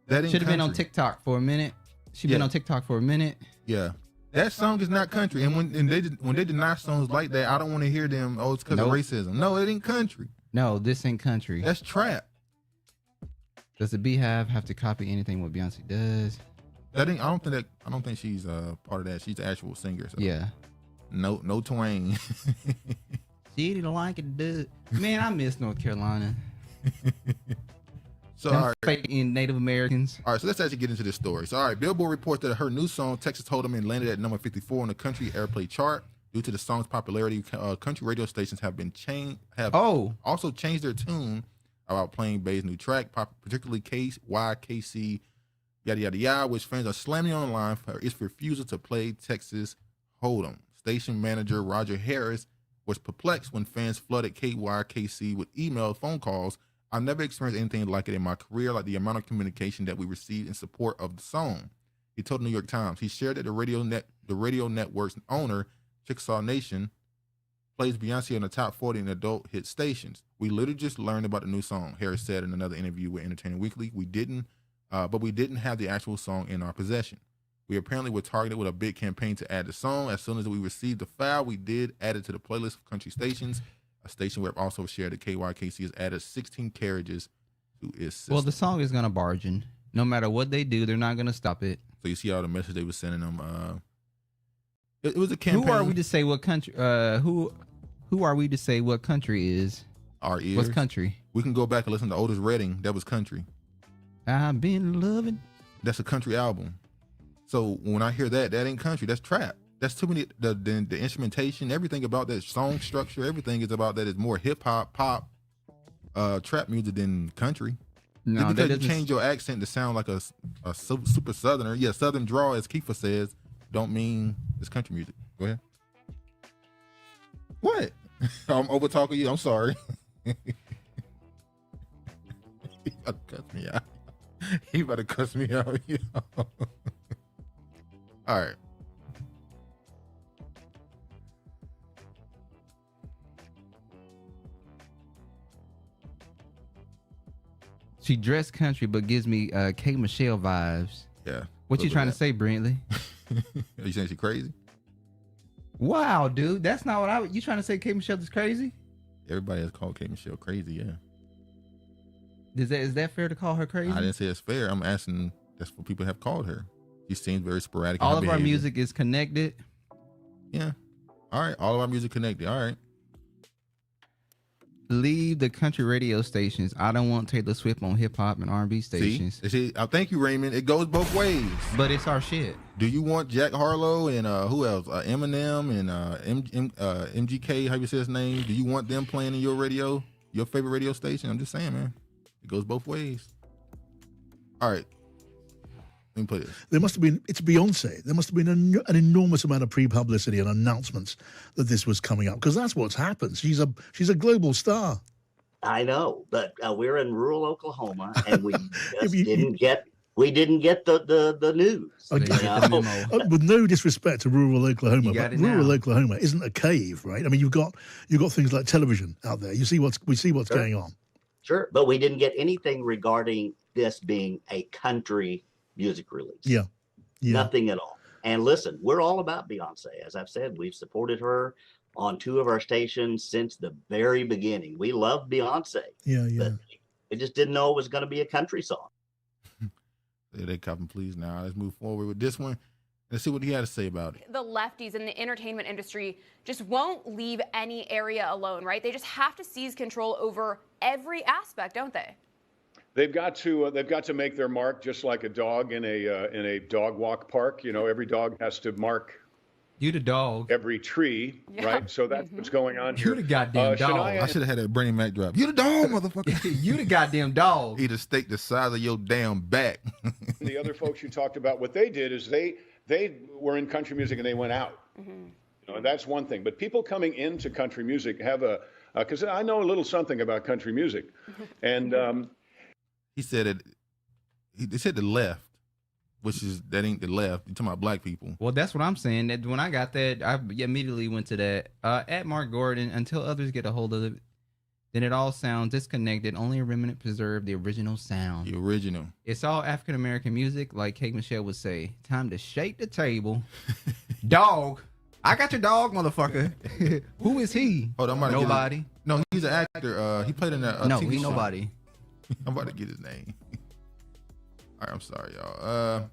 That ain't. Should have been on TikTok for a minute. She's been on TikTok for a minute. Yeah. That song is not country, and when they deny songs like that, I don't want to hear them. Oh, it's because of racism. No, it ain't country. No, this ain't country. That's trap. Does the Beehive have to copy anything what Beyonce does? I don't think she's part of that. She's the actual singer. So. Yeah. No twang. She didn't like it, dude. Man, I miss North Carolina. So, all right. Fake in Native Americans. All right, so let's actually get into this story. So, all right, Billboard reports that her new song, Texas Hold'em, landed at number 54 on the country airplay chart. Due to the song's popularity, country radio stations have also changed their tune about playing Bay's new track, particularly KYKC, yada, yada, yada, which fans are slamming online for its refusal to play Texas Hold'em. Station manager Roger Harris was perplexed when fans flooded KYKC with email, phone calls. I've never experienced anything like it in my career, like the amount of communication that we received in support of the song. He told the New York Times. He shared that the radio network's owner, Chickasaw Nation, plays Beyonce on the top 40 in adult hit stations. We literally just learned about the new song, Harris said in another interview with Entertainment Weekly. We didn't have the actual song in our possession. We apparently were targeted with a big campaign to add the song. As soon as we received the file, we did add it to the playlist of country stations. A station web also shared that KYKC has added 16 carriages to its system. Well, the song is going to bargain. No matter what they do, they're not going to stop it. So you see all the messages they were sending them. It was a campaign. Who are we to say what country? Who are we to say what country is? Our ears. What's country? We can go back and listen to Otis Redding. That was country. I've been loving. That's a country album. So when I hear that ain't country. That's trap. That's too many. The instrumentation, everything about that song structure, everything is about that. It's more hip hop, pop, trap music than country. No, just because that you change your accent to sound like a super southerner, southern drawl, as Kiefer says, don't mean it's country music. Go ahead. What? I'm over talking you. I'm sorry. He about to cuss me out. He about to cuss me out. All right. She dressed country, but gives me K. Michelle vibes. Yeah. What you trying to say, Brentley? Are you saying she crazy? Wow, dude, that's not what you trying to say. K. Michelle is crazy? Everybody has called K. Michelle crazy. Yeah. Is that fair to call her crazy? I didn't say it's fair. I'm asking. That's what people have called her. She seems very sporadic. All of our music is connected. Yeah. All right. All of our music connected. All right. Leave the country radio stations. I don't want Taylor Swift on hip hop and R&B stations. See, thank you, Raymond. It goes both ways. But it's our shit. Do you want Jack Harlow and who else? Eminem and MGK? How you say his name? Do you want them playing in your radio, your favorite radio station? I'm just saying, man. It goes both ways. All right. Let me play this. There must have been, it's Beyonce. There must have been an enormous amount of pre-publicity and announcements that this was coming up, because that's what's happened. She's a global star. I know, but we're in rural Oklahoma, and we just didn't get the news. With no disrespect to rural Oklahoma, but rural Oklahoma isn't a cave, right? I mean, you've got things like television out there. We see what's sure. Going on. Sure, but we didn't get anything regarding this being a country music release. Yeah. Nothing at all. And listen, we're all about Beyonce. As I've said, we've supported her on 2 of our stations since the very beginning. We love Beyonce. Yeah. But we just didn't know it was going to be a country song. They come, please. Now let's move forward with this one. Let's see what he had to say about it. The lefties in the entertainment industry just won't leave any area alone, right? They just have to seize control over every aspect, don't they? They've got to make their mark, just like a dog in a dog walk park. You know, every dog has to mark. You the dog. Every tree, right? So that's what's going on here. You the goddamn dog. I should have had that Bernie Mac drop. You the dog, motherfucker. You the goddamn dog. Eat a steak the size of your damn back. The other folks you talked about, what they did is they were in country music and they went out. Mm-hmm. You know, and that's one thing. But people coming into country music have because I know a little something about country music, and. He said it. They said the left, that ain't the left. You're talking about black people. Well, that's what I'm saying. That when I got that, I immediately went to that. At Mark Gordon, until others get a hold of it, then it all sounds disconnected. Only a remnant preserve the original sound. The original. It's all African American music, like Kate Michelle would say. Time to shake the table. Dog. I got your dog, motherfucker. Who is he? Hold on, nobody. No, he's an actor. He played in a no, TV he show. Nobody. I'm about to get his name. right, I'm sorry, y'all.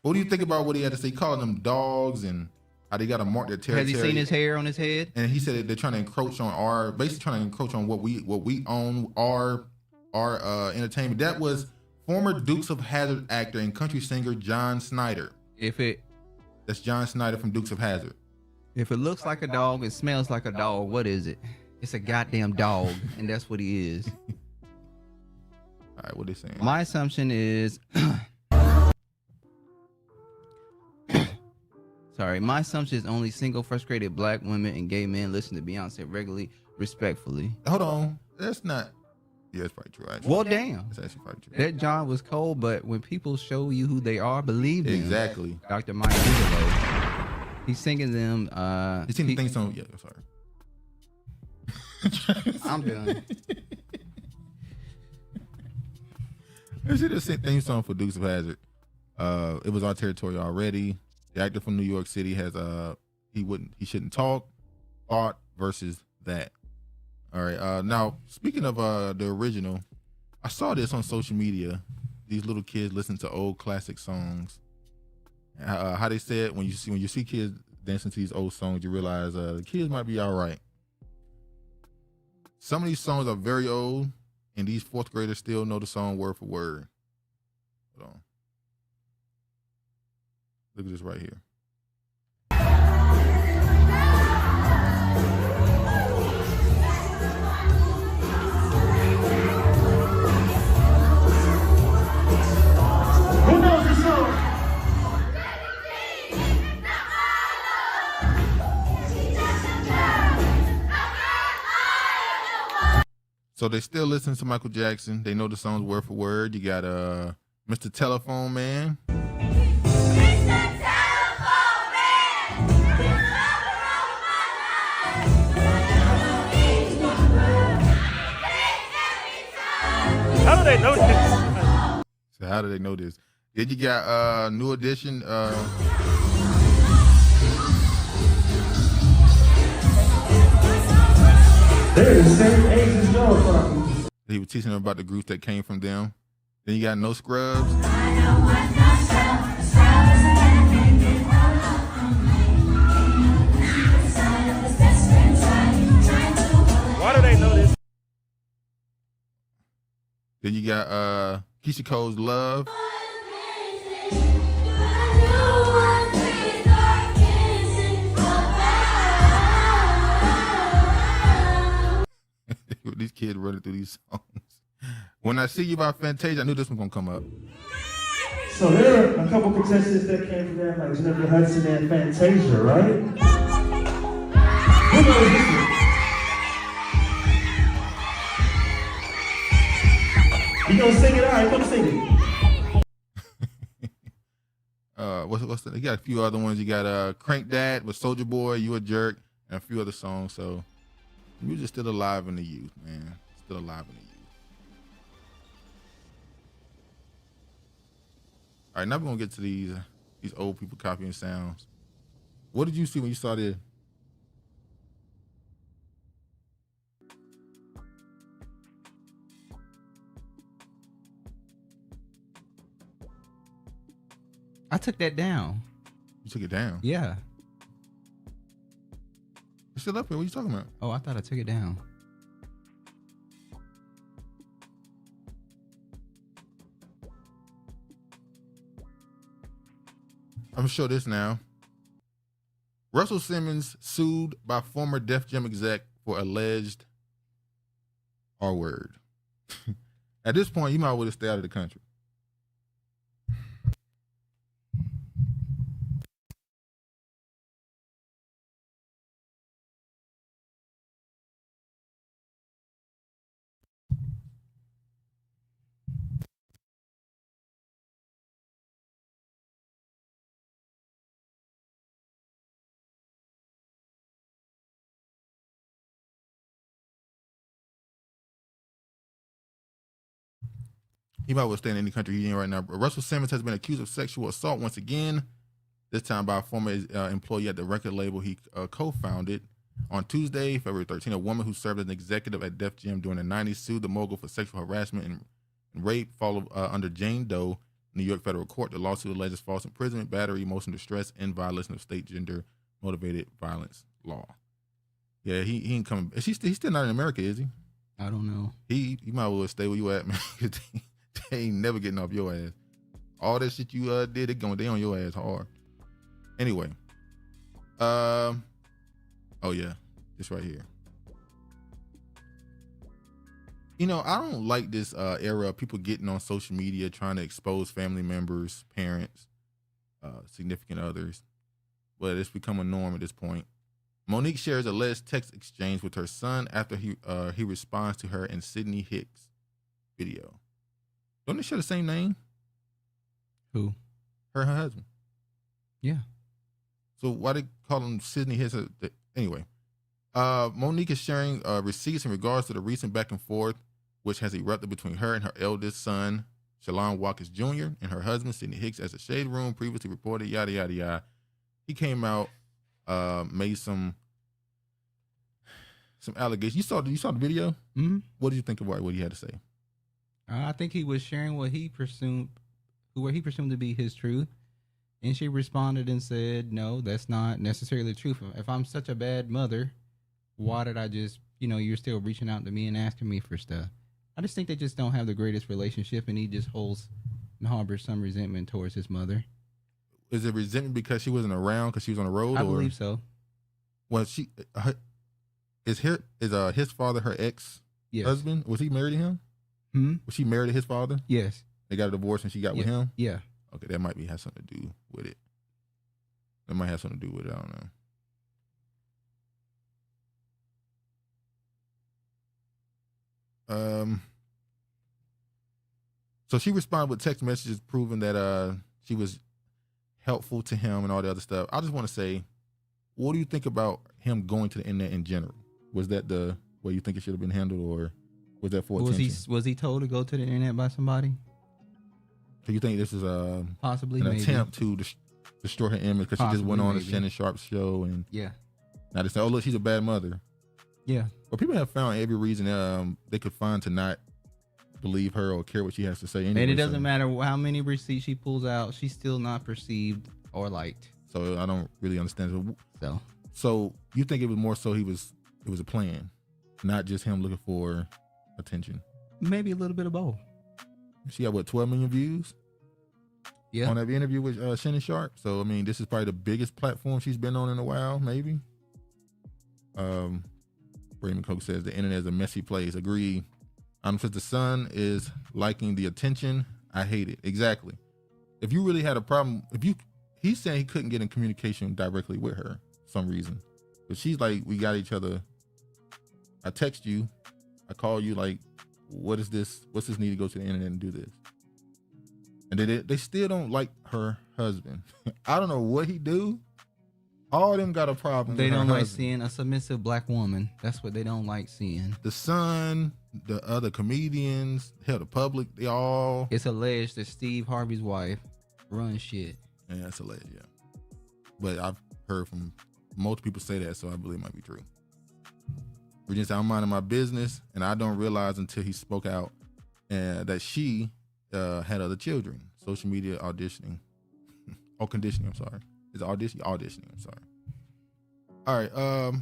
What do you think about what he had to say, calling them dogs and how they got to mark their territory? Has he seen his hair on his head? And he said that they're trying to encroach on basically trying to encroach on what we own, our entertainment. That was former Dukes of Hazzard actor and country singer John Snyder. That's John Snyder from Dukes of Hazzard. If it looks like a dog, it smells like a dog, what is it? It's a goddamn dog, and that's what he is. All right, what they saying? My assumption is, my assumption is only single, frustrated black women and gay men listen to Beyonce regularly, respectfully. Hold on, that's not. Yeah, that's probably true. Actually. Well, damn. That's actually probably true. That John was cold, but when people show you who they are, believe them. Exactly. Dr. Mike Bigelow. He's singing them. He's singing things on. Yeah, sorry. I'm done. This is the theme song for Dukes of Hazzard. It was our territory already. The actor from New York City has he shouldn't talk, thought versus that. All right. Now speaking of the original, I saw this on social media. These little kids listen to old classic songs. How they said when you see kids dancing to these old songs, you realize the kids might be all right. Some of these songs are very old, and these fourth graders still know the song word for word. Hold on. Look at this right here. Who knows this song? So they still listen to Michael Jackson. They know the songs word for word. You got Mr. Telephone Man. How do they know this? So how do they know this? Then you got New Edition. They're the same age as y'all probably. He was teaching them about the groups that came from them. Then you got No Scrubs. Why do they know this? Then you got Keisha Cole's Love. These kids running through these songs. When I See You by Fantasia, I knew this one gonna come up. So there are a couple contestants that came from there, like Jennifer Hudson and Fantasia, right? Who knows this one? You gonna sing it? All right, come sing it. What's the, you got a few other ones. You got Crank Dad with Soulja Boy, You a Jerk, and a few other songs. So music's still alive in the youth, man. Still alive in the youth. All right, now we're gonna get to these old people copying sounds. What did you see when you saw this? I took that down. You took it down? Yeah. It's still up here. What are you talking about? Oh, I thought I took it down. I'm gonna show this now. Russell Simmons sued by former Def Jam exec for alleged R-word. At this point, you might want to stay out of the country. He might well stay in any country he's in right now. Russell Simmons has been accused of sexual assault once again, this time by a former employee at the record label he co-founded. On Tuesday, February 13, a woman who served as an executive at Def Jam during the 90s sued the mogul for sexual harassment and rape, followed under Jane Doe New York federal court. The lawsuit alleges false imprisonment, battery, emotional distress, and violation of state gender-motivated violence law. Yeah, he ain't coming. He's still not in America, is he? I don't know. He might as well stay where you at, man. They ain't never getting off your ass. All that shit you did, they on your ass hard. Anyway, oh yeah, this right here. You know, I don't like this era of people getting on social media trying to expose family members, parents, significant others, but it's become a norm at this point. Monique shares alleged text exchange with her son after he responds to her in Sidney Hicks video. Don't they share the same name? Who? Her husband. Yeah. So why they call him Sidney Hicks? Anyway, Monique is sharing receipts in regards to the recent back and forth, which has erupted between her and her eldest son, Shalon Watkins Jr., and her husband, Sidney Hicks, as the Shade Room previously reported, yada, yada, yada. He came out, made some allegations. You saw the video? Mm-hmm. What did you think about what he had to say? I think he was sharing what he presumed to be his truth. And she responded and said, no, that's not necessarily the truth. If I'm such a bad mother, why did I just, you're still reaching out to me and asking me for stuff? I just think they just don't have the greatest relationship, and he just holds and harbors some resentment towards his mother. Is it resentment because she wasn't around because she was on the road? I believe so. Well, is his father her ex-husband? Yes. Was he married to him? Hmm? Was she married to his father? Yes. They got a divorce and she got with him? Yeah. Okay, that might have something to do with it. That might have something to do with it. I don't know. So she responded with text messages proving that she was helpful to him and all the other stuff. I just want to say, what do you think about him going to the internet in general? Was that the way you think it should have been handled, or was that for attention? Was he told to go to the internet by somebody? So you think this is possibly an attempt to destroy her image because she just went on a Shannon Sharp's show and now they say, oh look, she's a bad mother. Yeah. Well, people have found every reason they could find to not believe her or care what she has to say. Anyway, and it doesn't matter how many receipts she pulls out, she's still not perceived or liked. So I don't really understand. So you think it was more so it was a plan, not just him looking for attention? Maybe a little bit of both. She got 12 million views? Yeah. On that interview with Shannon Sharp. So I mean, this is probably the biggest platform she's been on in a while, maybe. Raymond Coke says the internet is a messy place. Agreed. Since the son is liking the attention, I hate it. Exactly. If you really had a problem, he's saying he couldn't get in communication directly with her for some reason. But she's like, we got each other. I text you, I call you, like, what is this? What's this need to go to the internet and do this? And they still don't like her husband. I don't know what he do. All of them got a problem. They with don't her like husband. seeing a submissive black woman. That's what they don't like seeing. The son, the other comedians, hell, the public, they all. It's alleged that Steve Harvey's wife runs shit. Yeah, that's alleged, yeah. But I've heard from most people say that, so I believe it might be true. Virginia said, I'm minding my business, and I don't realize until he spoke out that she had other children. Social media auditioning. Oh, conditioning, I'm sorry. Is it auditioning? Auditioning, I'm sorry. All right,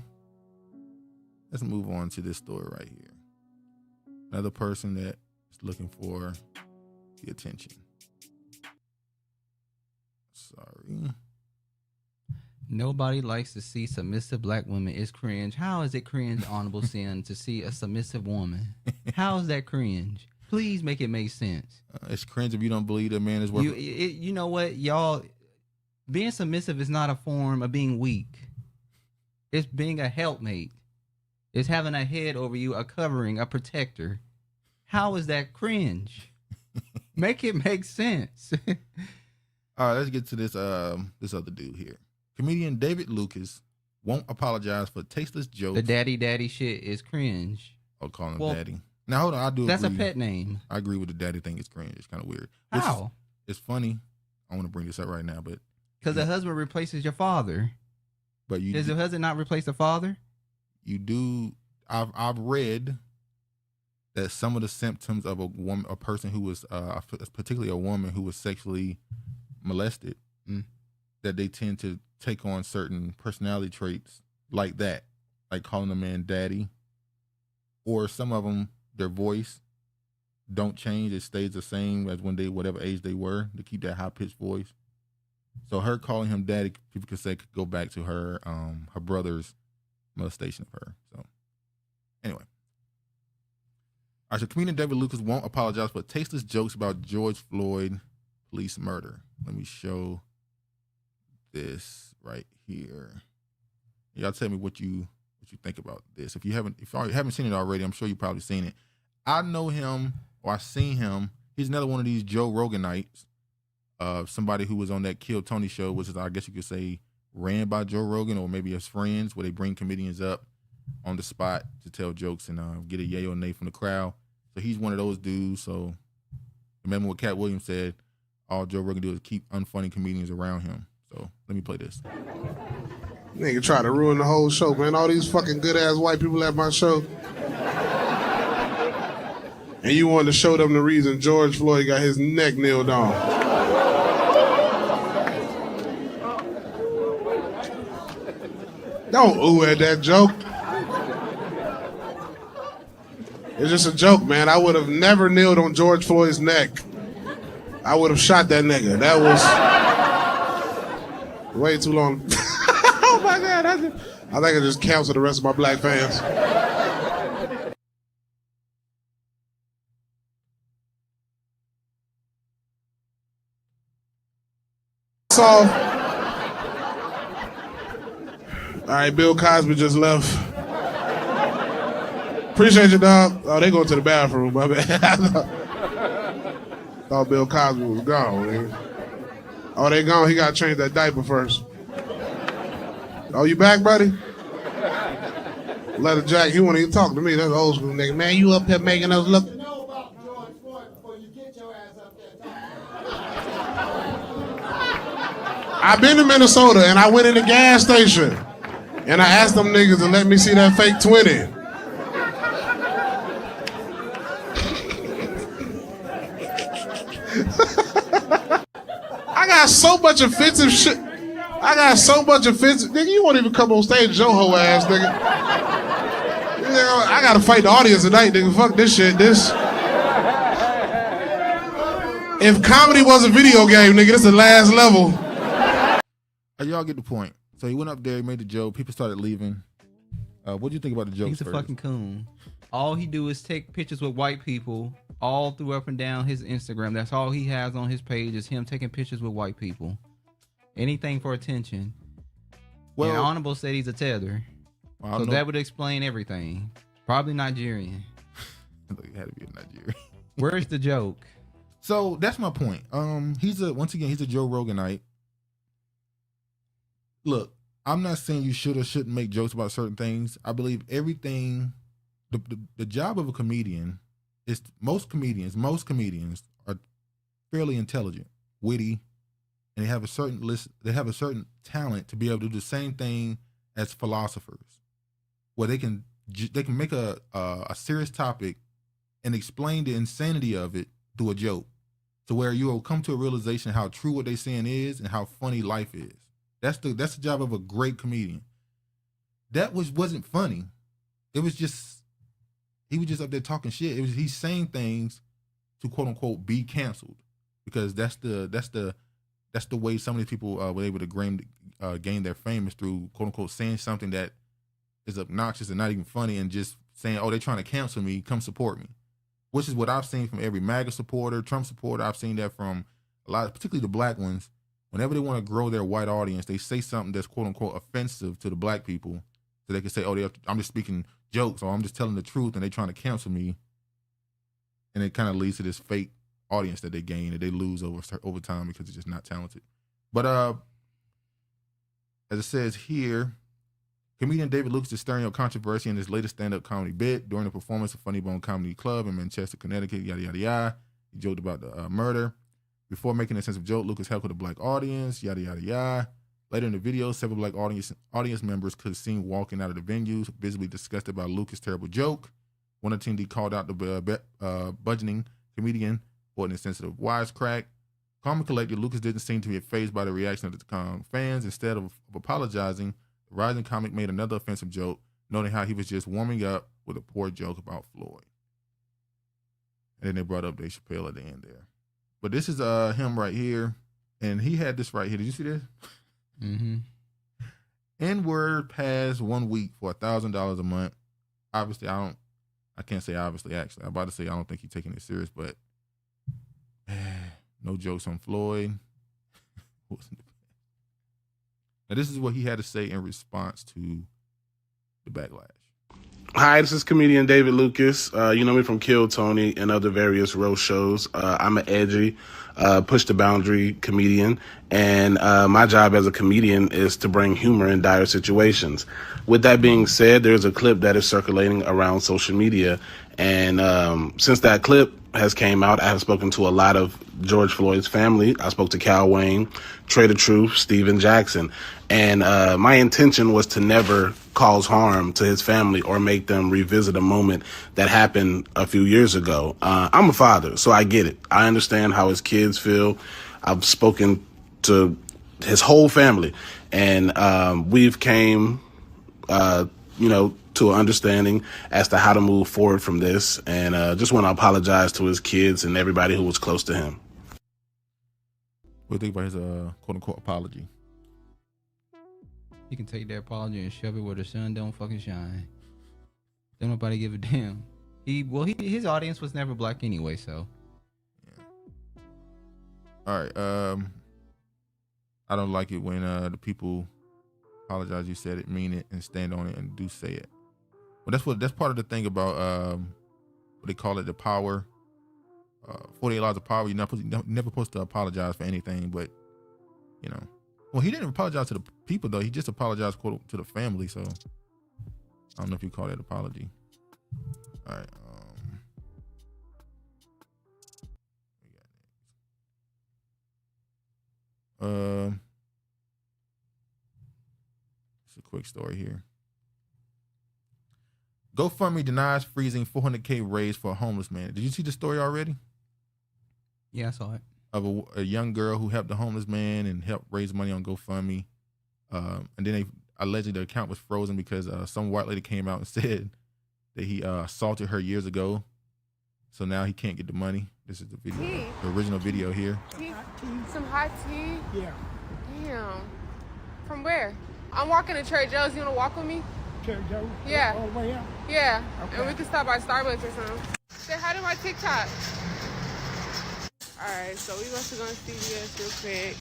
let's move on to this story right here. Another person that is looking for the attention. Sorry. Nobody likes to see submissive black women. It's cringe. How is it cringe, Honorable Sin, to see a submissive woman? How is that cringe? Please make it make sense. It's cringe if you don't believe that man is worth it. You know what, y'all? Being submissive is not a form of being weak. It's being a helpmate. It's having a head over you, a covering, a protector. How is that cringe? Make it make sense. All right, let's get to this this other dude here. Comedian David Lucas won't apologize for tasteless jokes. The daddy shit is cringe. I'll call him daddy. Now hold on, I do. That's agree. a pet name. I agree with the daddy thing. It's cringe. It's kind of weird. How? It's funny. I want to bring this up right now, but because the husband replaces your father. But does the husband not replace the father? You do. I've read that some of the symptoms of a person who was, particularly a woman who was sexually molested, that they tend to take on certain personality traits like that, like calling a man daddy, or some of them, their voice don't change. It stays the same as when they, whatever age they were, to keep that high-pitched voice. So her calling him daddy, people could say, could go back to her brother's molestation of her. So anyway. All right, so comedian David Lucas won't apologize for tasteless jokes about George Floyd police murder. Let me show this right here. Y'all tell me what you think about this. If you haven't seen it already, I'm sure you've probably seen it. I know him, or I've seen him. He's another one of these Joe Roganites. Somebody who was on that Kill Tony show, which is, I guess you could say, ran by Joe Rogan or maybe his friends, where they bring comedians up on the spot to tell jokes and get a yay or nay from the crowd. So he's one of those dudes. So remember what Cat Williams said, all Joe Rogan do is keep unfunny comedians around him. So let me play this. Nigga try to ruin the whole show, man. All these fucking good-ass white people at my show. And you wanted to show them the reason George Floyd got his neck nailed on. Don't ooh at that joke. It's just a joke, man. I would have never kneeled on George Floyd's neck. I would have shot that nigga. That was way too long. Oh my God. I think I just cancel the rest of my black fans. So, all right, Bill Cosby just left. Appreciate you, dog. Oh, they going to the bathroom, my bad. Thought Bill Cosby was gone, nigga. Oh, they gone. He got to change that diaper first. Oh, you back, buddy? Leather Jack, you won't even talk to me. That's old school nigga. Man, you up here making us look. I've been to Minnesota and I went in the gas station and I asked them niggas to let me see that fake 20. I got so much offensive shit. Nigga, you won't even come on stage, your hoe ass, nigga. You know, I gotta fight the audience tonight, nigga. Fuck this shit. If comedy was a video game, nigga, this is the last level. Y'all get the point. So he went up there, he made the joke. People started leaving. What do you think about the joke? He's a fucking coon. All he do is take pictures with white people all through up and down his Instagram. That's all he has on his page is him taking pictures with white people. Anything for attention. Well, and Honorable said he's a tether. So that would explain everything. Probably Nigerian. It had to be a Nigerian. Where's the joke? So that's my point. He's a Joe Roganite. Look, I'm not saying you should or shouldn't make jokes about certain things. I believe everything, the job of a comedian is, most comedians are fairly intelligent, witty, and they have a certain talent to be able to do the same thing as philosophers, where they can make a serious topic and explain the insanity of it through a joke, to where you will come to a realization how true what they're saying is and how funny life is. That's the job of a great comedian. That wasn't funny. It was just, he was just up there talking shit. He's saying things to quote unquote be canceled, because that's the way some of these people were able to gain their fame, is through quote unquote saying something that is obnoxious and not even funny, and just saying, oh, they're trying to cancel me, come support me. Which is what I've seen from every MAGA supporter, Trump supporter. I've seen that from a lot, particularly the black ones. Whenever they want to grow their white audience, they say something that's quote unquote offensive to the black people, so they can say, oh, I'm just speaking jokes, or I'm just telling the truth, and they're trying to cancel me. And it kind of leads to this fake audience that they gain, that they lose over time because they're just not talented. But as it says here, comedian David Lucas is stirring up controversy in his latest stand-up comedy bit during the performance of Funny Bone Comedy Club in Manchester, Connecticut, yada, yada, yada. He joked about the murder. Before making a sensitive joke, Lucas heckled a black audience, yada, yada, yada. Later in the video, several black audience members could be seen walking out of the venue, visibly disgusted by Lucas' terrible joke. One attendee called out the budgeting comedian for an insensitive wisecrack. Calm and collected, Lucas didn't seem to be fazed by the reaction of the fans. Instead of apologizing, the rising comic made another offensive joke, noting how he was just warming up with a poor joke about Floyd. And then they brought up Dave Chappelle at the end there. But this is him right here, and he had this right here. Did you see this? Mm-hmm. N-word passed 1 week for $1,000 a month. Obviously, I can't say obviously, actually. I'm about to say I don't think he's taking it serious, but no jokes on Floyd. Now, this is what he had to say in response to the backlash. Hi, this is comedian David Lucas. You know me from Kill Tony and other various roast shows. I'm an edgy, push the boundary comedian, and my job as a comedian is to bring humor in dire situations. With that being said, there's a clip that is circulating around social media, and since that clip has came out, I have spoken to a lot of George Floyd's family. I spoke to Cal Wayne, Trader Truth, Steven Jackson, and my intention was to never cause harm to his family or make them revisit a moment that happened a few years ago. I'm a father, so I get it. I understand how his kids feel. I've spoken to his whole family, and we've came, to an understanding as to how to move forward from this, and just want to apologize to his kids and everybody who was close to him. What do you think about his quote-unquote apology? You can take that apology and shove it where the sun don't fucking shine. Don't nobody give a damn. His audience was never black anyway, so. Yeah. All right. I don't like it when the people apologize. You said it, mean it, and stand on it, and do say it. But that's part of the thing about what they call it, the power. 48 laws of power. You're never supposed to apologize for anything, but well, he didn't apologize to the people though. He just apologized quote to the family. So I don't know if you call that apology. All right. It's a quick story here. GoFundMe denies freezing $400K raised for a homeless man. Did you see the story already? Yeah, I saw it. Of a young girl who helped a homeless man and helped raise money on GoFundMe. And then allegedly the account was frozen because some white lady came out and said that he assaulted her years ago. So now he can't get the money. This is the video, the original video here. Some hot tea? Yeah. Damn. From where? I'm walking to Trader Joe's. You want to walk with me? Trader Joe's? Yeah. All the way out? Yeah. Okay. And we can stop by Starbucks or something. Say hi to my TikTok. All right, so we about to go to CVS real quick.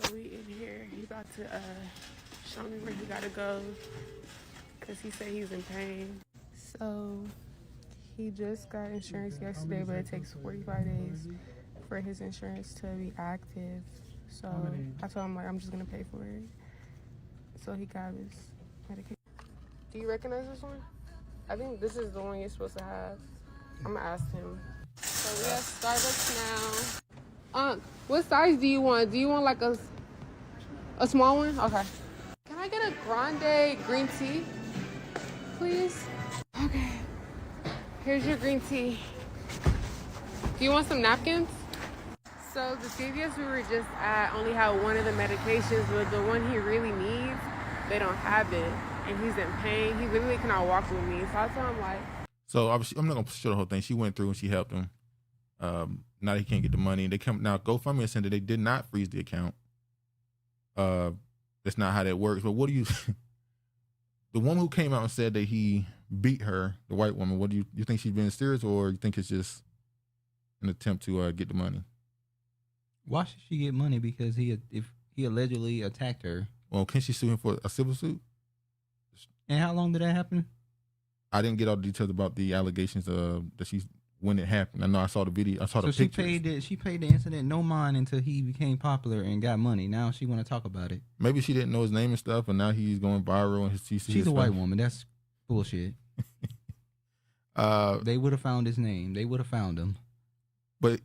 So we in here. He about to show me where he gotta go because he said he's in pain. So he just got insurance yesterday, but it takes 45 days for his insurance to be active. So I told him I'm just gonna pay for it. So he got his medication. Do you recognize this one? I think this is the one you're supposed to have. I'm gonna ask him. So we at Starbucks now. What size do you want? Do you want like a small one? Okay. Can I get a grande green tea, please? Okay. Here's your green tea. Do you want some napkins? So the CVS we were just at only had one of the medications, but the one he really needs, they don't have it. And he's in pain. He literally cannot walk with me. So I told him like, so obviously, I'm not gonna show the whole thing. She went through and she helped him. Now he can't get the money. And now GoFundMe is saying that they did not freeze the account. That's not how that works. But what do you? The woman who came out and said that he beat her, the white woman. What do you think she's being serious, or you think it's just an attempt to get the money? Why should she get money? Because if he allegedly attacked her. Well, can she sue him for a civil suit? And how long did that happen? I didn't get all the details about the allegations that when it happened. I know I saw the video. I saw the pictures. She paid the incident no mind until he became popular and got money. Now she want to talk about it. Maybe she didn't know his name and stuff, and now he's going viral. And she's a white woman. That's bullshit. They would have found his name. They would have found him. But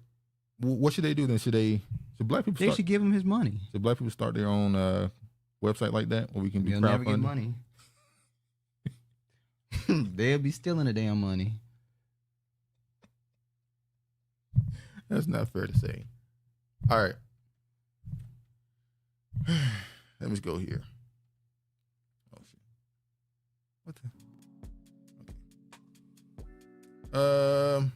what should they do then? Should black people? They should give him his money. Should black people start their own website like that where we can do crowdfunding? Never get money. They'll be stealing the damn money. That's not fair to say. All right. Let me go here. Oh shit. What the?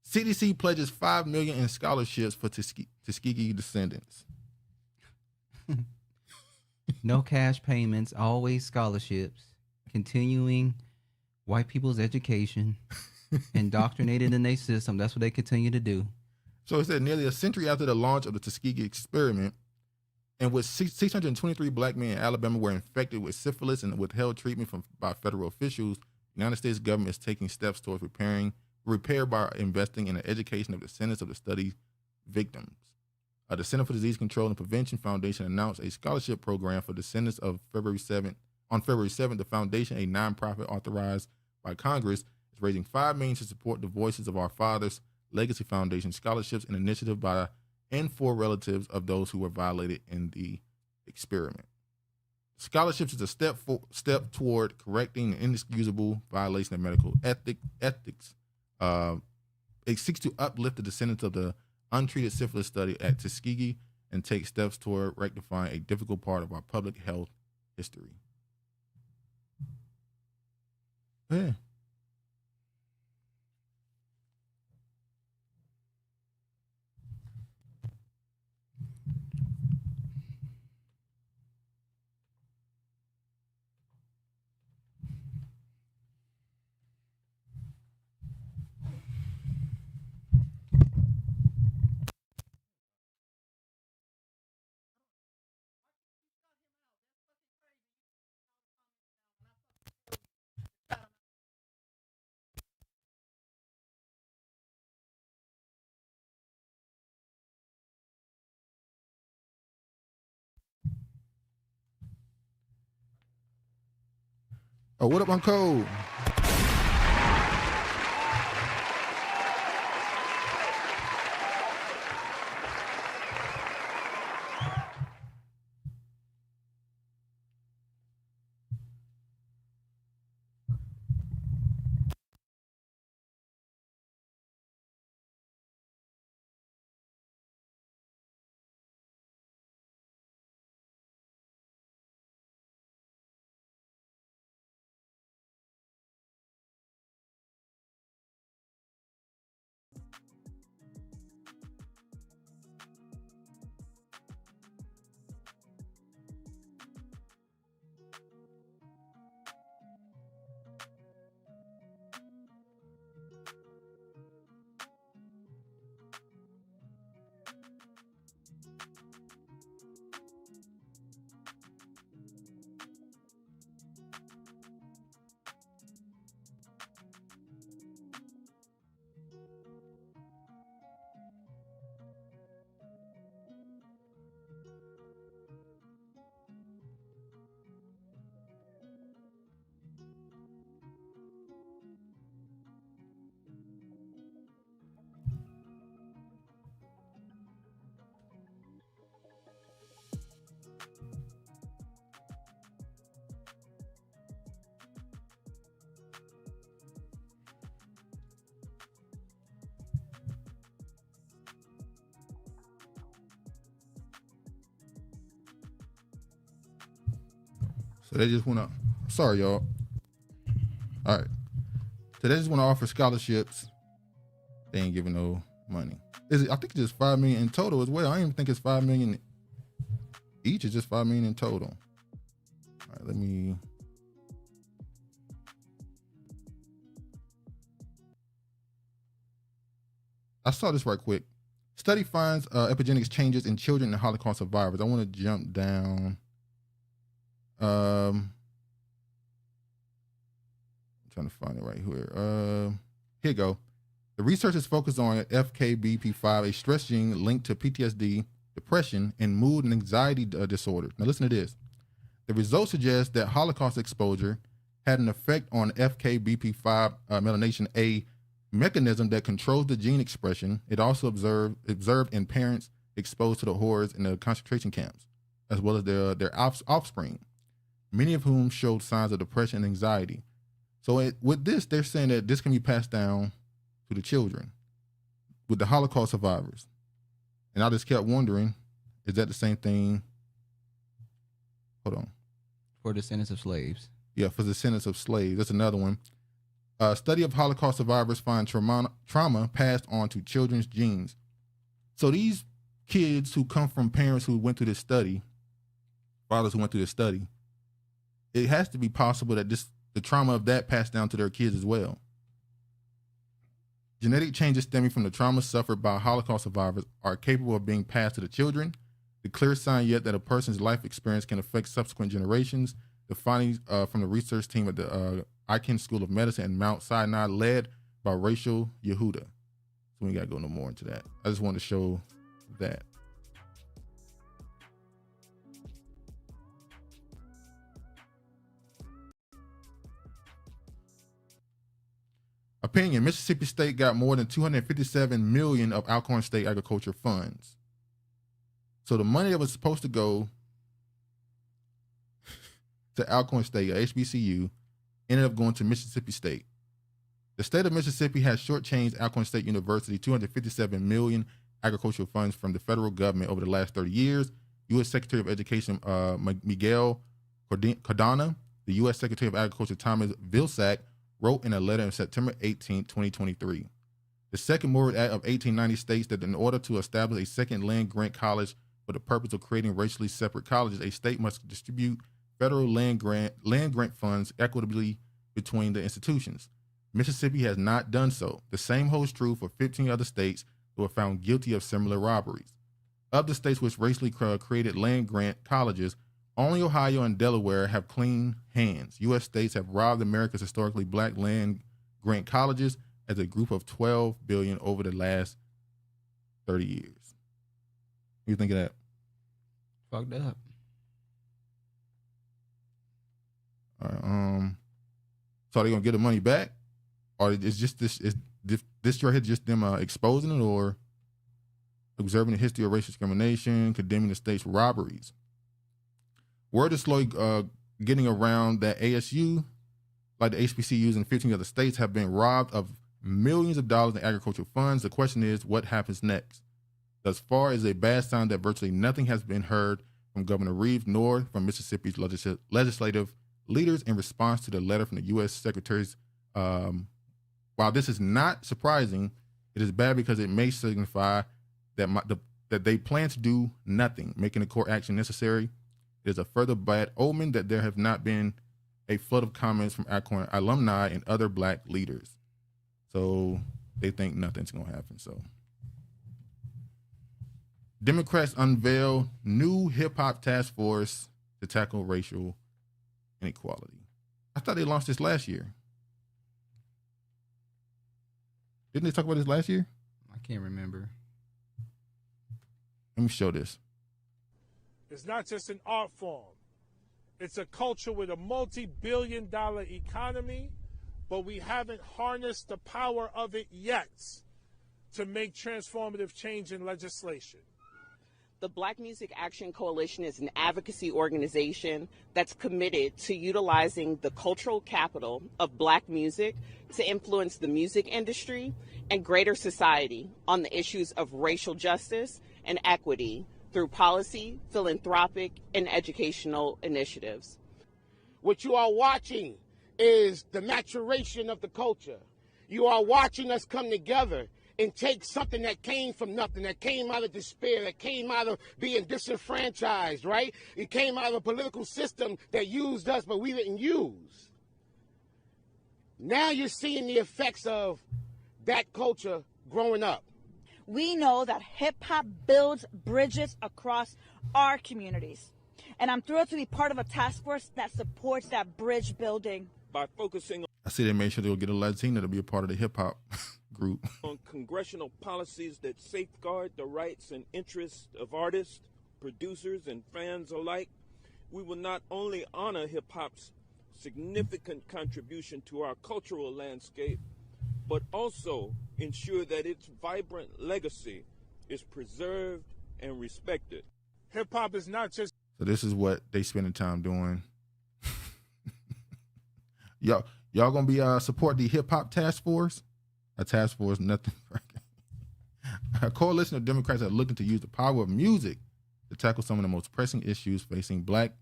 CDC pledges $5 million in scholarships for Tuskegee descendants. No cash payments, always scholarships. Continuing white people's education, indoctrinated in their system. That's what they continue to do. So it said nearly a century after the launch of the Tuskegee experiment, in which 623 black men in Alabama were infected with syphilis and withheld treatment by federal officials, the United States government is taking steps towards repair by investing in the education of descendants of the study victims. The Center for Disease Control and Prevention Foundation announced a scholarship program for descendants of February 7th. On February 7th, the foundation, a nonprofit authorized by Congress, is raising $5 million to support the Voices of Our Fathers Legacy Foundation scholarships, an initiative by and for relatives of those who were violated in the experiment. Scholarships is a step toward correcting an inexcusable violation of medical ethics. It seeks to uplift the descendants of the untreated syphilis study at Tuskegee and take steps toward rectifying a difficult part of our public health history. Yeah. Oh, what up, Uncle? So they just want to, sorry, y'all. All right. So they just want to offer scholarships. They ain't giving no money. I think it's just $5 million in total as well. I don't even think it's $5 million each. It's just $5 million in total. All right, let me. I saw this right quick. Study finds epigenetics changes in children and Holocaust survivors. I want to jump down. I'm trying to find it right here. Here you go. The research is focused on FKBP5, a stress gene linked to PTSD, depression, and mood and anxiety disorders. Now listen to this. The results suggest that Holocaust exposure had an effect on FKBP5 myelination, a mechanism that controls the gene expression. It also observed in parents exposed to the horrors in the concentration camps, as well as their offspring, many of whom showed signs of depression and anxiety. So with this, they're saying that this can be passed down to the children with the Holocaust survivors. And I just kept wondering, is that the same thing? Hold on. For descendants of slaves. Yeah, for descendants of slaves. That's another one. A study of Holocaust survivors find trauma passed on to children's genes. So these kids who come from parents who went through this study, fathers who went through this study, it has to be possible that the trauma of that passed down to their kids as well. Genetic changes stemming from the trauma suffered by Holocaust survivors are capable of being passed to the children. The clear sign yet that a person's life experience can affect subsequent generations. The findings from the research team at the Icahn School of Medicine and Mount Sinai, led by Rachel Yehuda. So we got to go no more into that. I just wanted to show that. Opinion: Mississippi State got more than $257 million of Alcorn State agriculture funds. So the money that was supposed to go to Alcorn State, or HBCU, ended up going to Mississippi State. The state of Mississippi has shortchanged Alcorn State University $257 million agricultural funds from the federal government over the last 30 years. U.S. Secretary of Education Miguel Cardona, the U.S. Secretary of Agriculture Thomas Vilsack, wrote in a letter on September 18, 2023. The Second Mortgage Act of 1890 states that in order to establish a second land grant college for the purpose of creating racially separate colleges, a state must distribute federal land grant funds equitably between the institutions. Mississippi has not done so. The same holds true for 15 other states who were found guilty of similar robberies. Of the states which racially created land grant colleges, only Ohio and Delaware have clean hands. U.S. states have robbed America's historically black land grant colleges as a group of $12 billion over the last 30 years. What do you think of that? Fucked up. All right, so are they gonna get the money back, or is just this right here just them exposing it, or observing the history of racial discrimination, condemning the state's robberies? Word is slowly getting around that ASU, like the HBCUs in 15 other states, have been robbed of millions of dollars in agricultural funds. The question is, what happens next? Thus far, is a bad sign that virtually nothing has been heard from Governor Reeves nor from Mississippi's legislative leaders in response to the letter from the U.S. Secretaries. While this is not surprising, it is bad because it may signify that that they plan to do nothing, making the court action necessary. It is a further bad omen that there have not been a flood of comments from Alcorn alumni and other black leaders. So they think nothing's going to happen. So Democrats unveil new hip-hop task force to tackle racial inequality. I thought they launched this last year. Didn't they talk about this last year? I can't remember. Let me show this. It's not just an art form. It's a culture with a multi-billion-dollar economy, but we haven't harnessed the power of it yet to make transformative change in legislation. The Black Music Action Coalition is an advocacy organization that's committed to utilizing the cultural capital of Black music to influence the music industry and greater society on the issues of racial justice and equity through policy, philanthropic, and educational initiatives. What you are watching is the maturation of the culture. You are watching us come together and take something that came from nothing, that came out of despair, that came out of being disenfranchised, right? It came out of a political system that used us, but we didn't use. Now you're seeing the effects of that culture growing up. We know that hip-hop builds bridges across our communities. And I'm thrilled to be part of a task force that supports that bridge building. By focusing I see they made sure they'll get a Latina to be a part of the hip-hop group. on congressional policies that safeguard the rights and interests of artists, producers, and fans alike, we will not only honor hip-hop's significant contribution to our cultural landscape, but also ensure that its vibrant legacy is preserved and respected. Hip-hop is not just... So this is what they spending time doing. Y'all gonna be support the hip-hop task force? a task force, nothing. A coalition of Democrats are looking to use the power of music to tackle some of the most pressing issues facing Black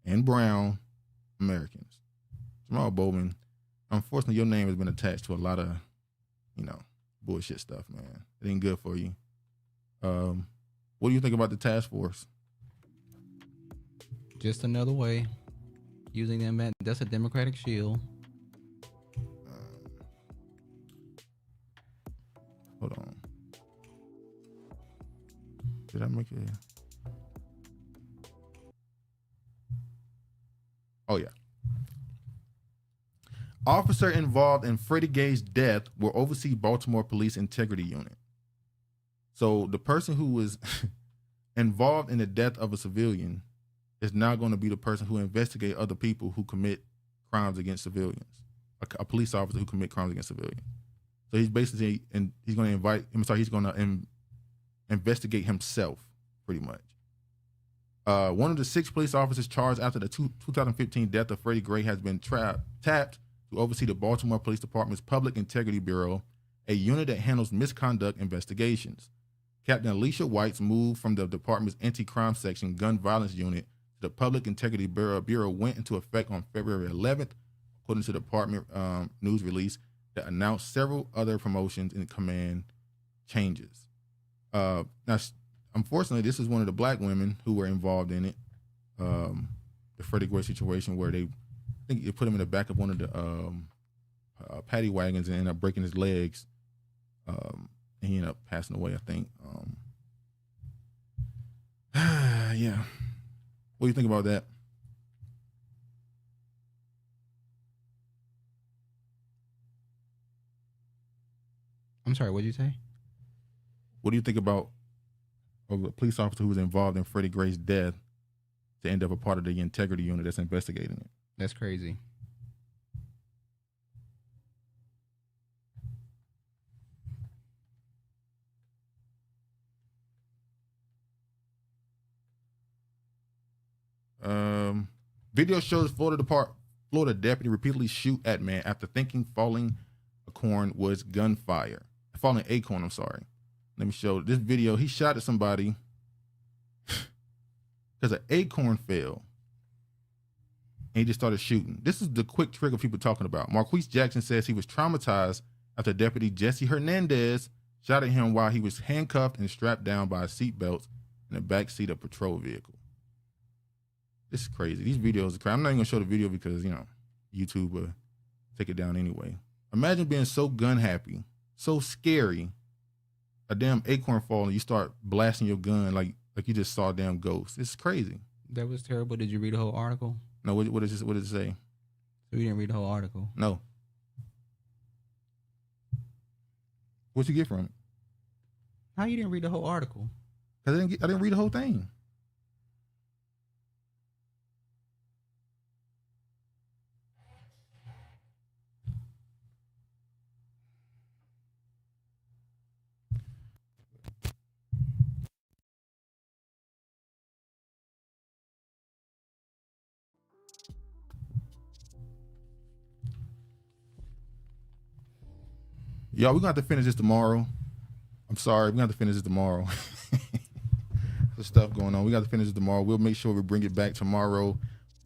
and brown Americans. Jamal Bowman, unfortunately, your name has been attached to a lot of, bullshit stuff, man. It ain't good for you. What do you think about the task force? Just another way. Using them, that's a Democratic shield. Hold on. Did I make it? Oh, yeah. Officer involved in Freddie Gray's death will oversee Baltimore Police Integrity Unit. So the person who was involved in the death of a civilian is now going to be the person who investigates other people who commit crimes against civilians, a police officer who commit crimes against civilians. So he's basically, and he's going to investigate himself, pretty much. One of the 6 police officers charged after the 2015 death of Freddie Gray has been tapped to oversee the Baltimore Police Department's Public Integrity Bureau, a unit that handles misconduct investigations. Captain Alicia White's move from the department's anti-crime section gun violence unit to the Public Integrity Bureau went into effect on February 11th, according to the department news release that announced several other promotions and command changes. Now, unfortunately, this is one of the Black women who were involved in it. The Freddie Gray situation where I think they put him in the back of one of the paddy wagons and ended up breaking his legs. And he ended up passing away, I think. Yeah. What do you think about that? I'm sorry, what did you say? What do you think about a police officer who was involved in Freddie Gray's death to end up a part of the integrity unit that's investigating it? That's crazy. Video shows Florida deputy repeatedly shoot at man after thinking falling acorn was gunfire. Falling acorn, I'm sorry. Let me show this video. He shot at somebody because an acorn fell. And he just started shooting. This is the quick trigger people talking about. Marquise Jackson says he was traumatized after Deputy Jesse Hernandez shot at him while he was handcuffed and strapped down by a seatbelt in the back seat of a patrol vehicle. This is crazy. These videos are crazy. I'm not even gonna show the video because, YouTube will take it down anyway. Imagine being so gun happy, so scary, a damn acorn fall and you start blasting your gun like you just saw a damn ghost. It's crazy. That was terrible. Did you read the whole article? No, what did it say? So you didn't read the whole article? No. What'd you get from it? How you didn't read the whole article? Because I didn't read the whole thing. Y'all, we're going to have to finish this tomorrow. I'm sorry, we're going to have to finish this tomorrow. There's stuff going on. We got to finish it tomorrow. We'll make sure we bring it back tomorrow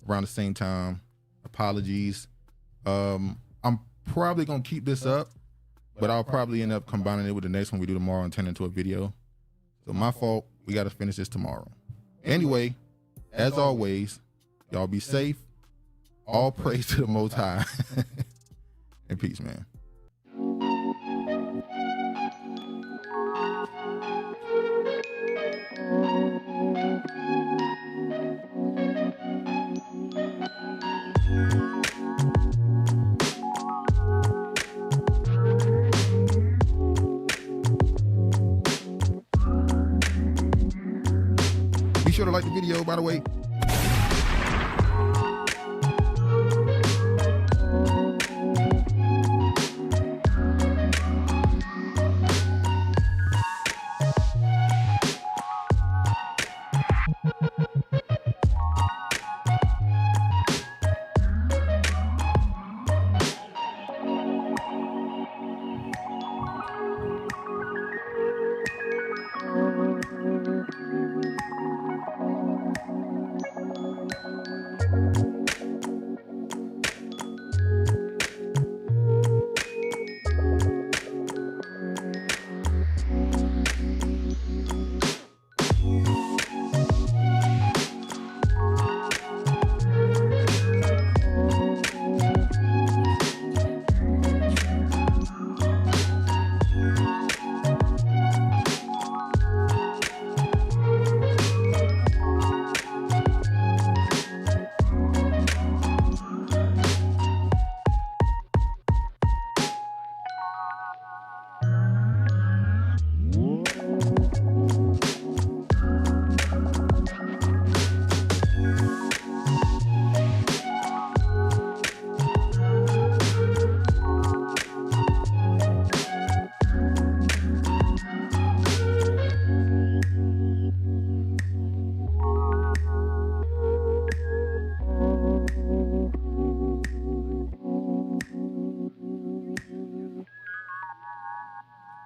around the same time. Apologies. I'm probably going to keep this up, but I'll probably end up combining it with the next one we do tomorrow and turn it into a video. So my fault. We got to finish this tomorrow. Anyway, as always, y'all be safe. All praise to the Most High. And peace, man. Be sure to like the video, by the way.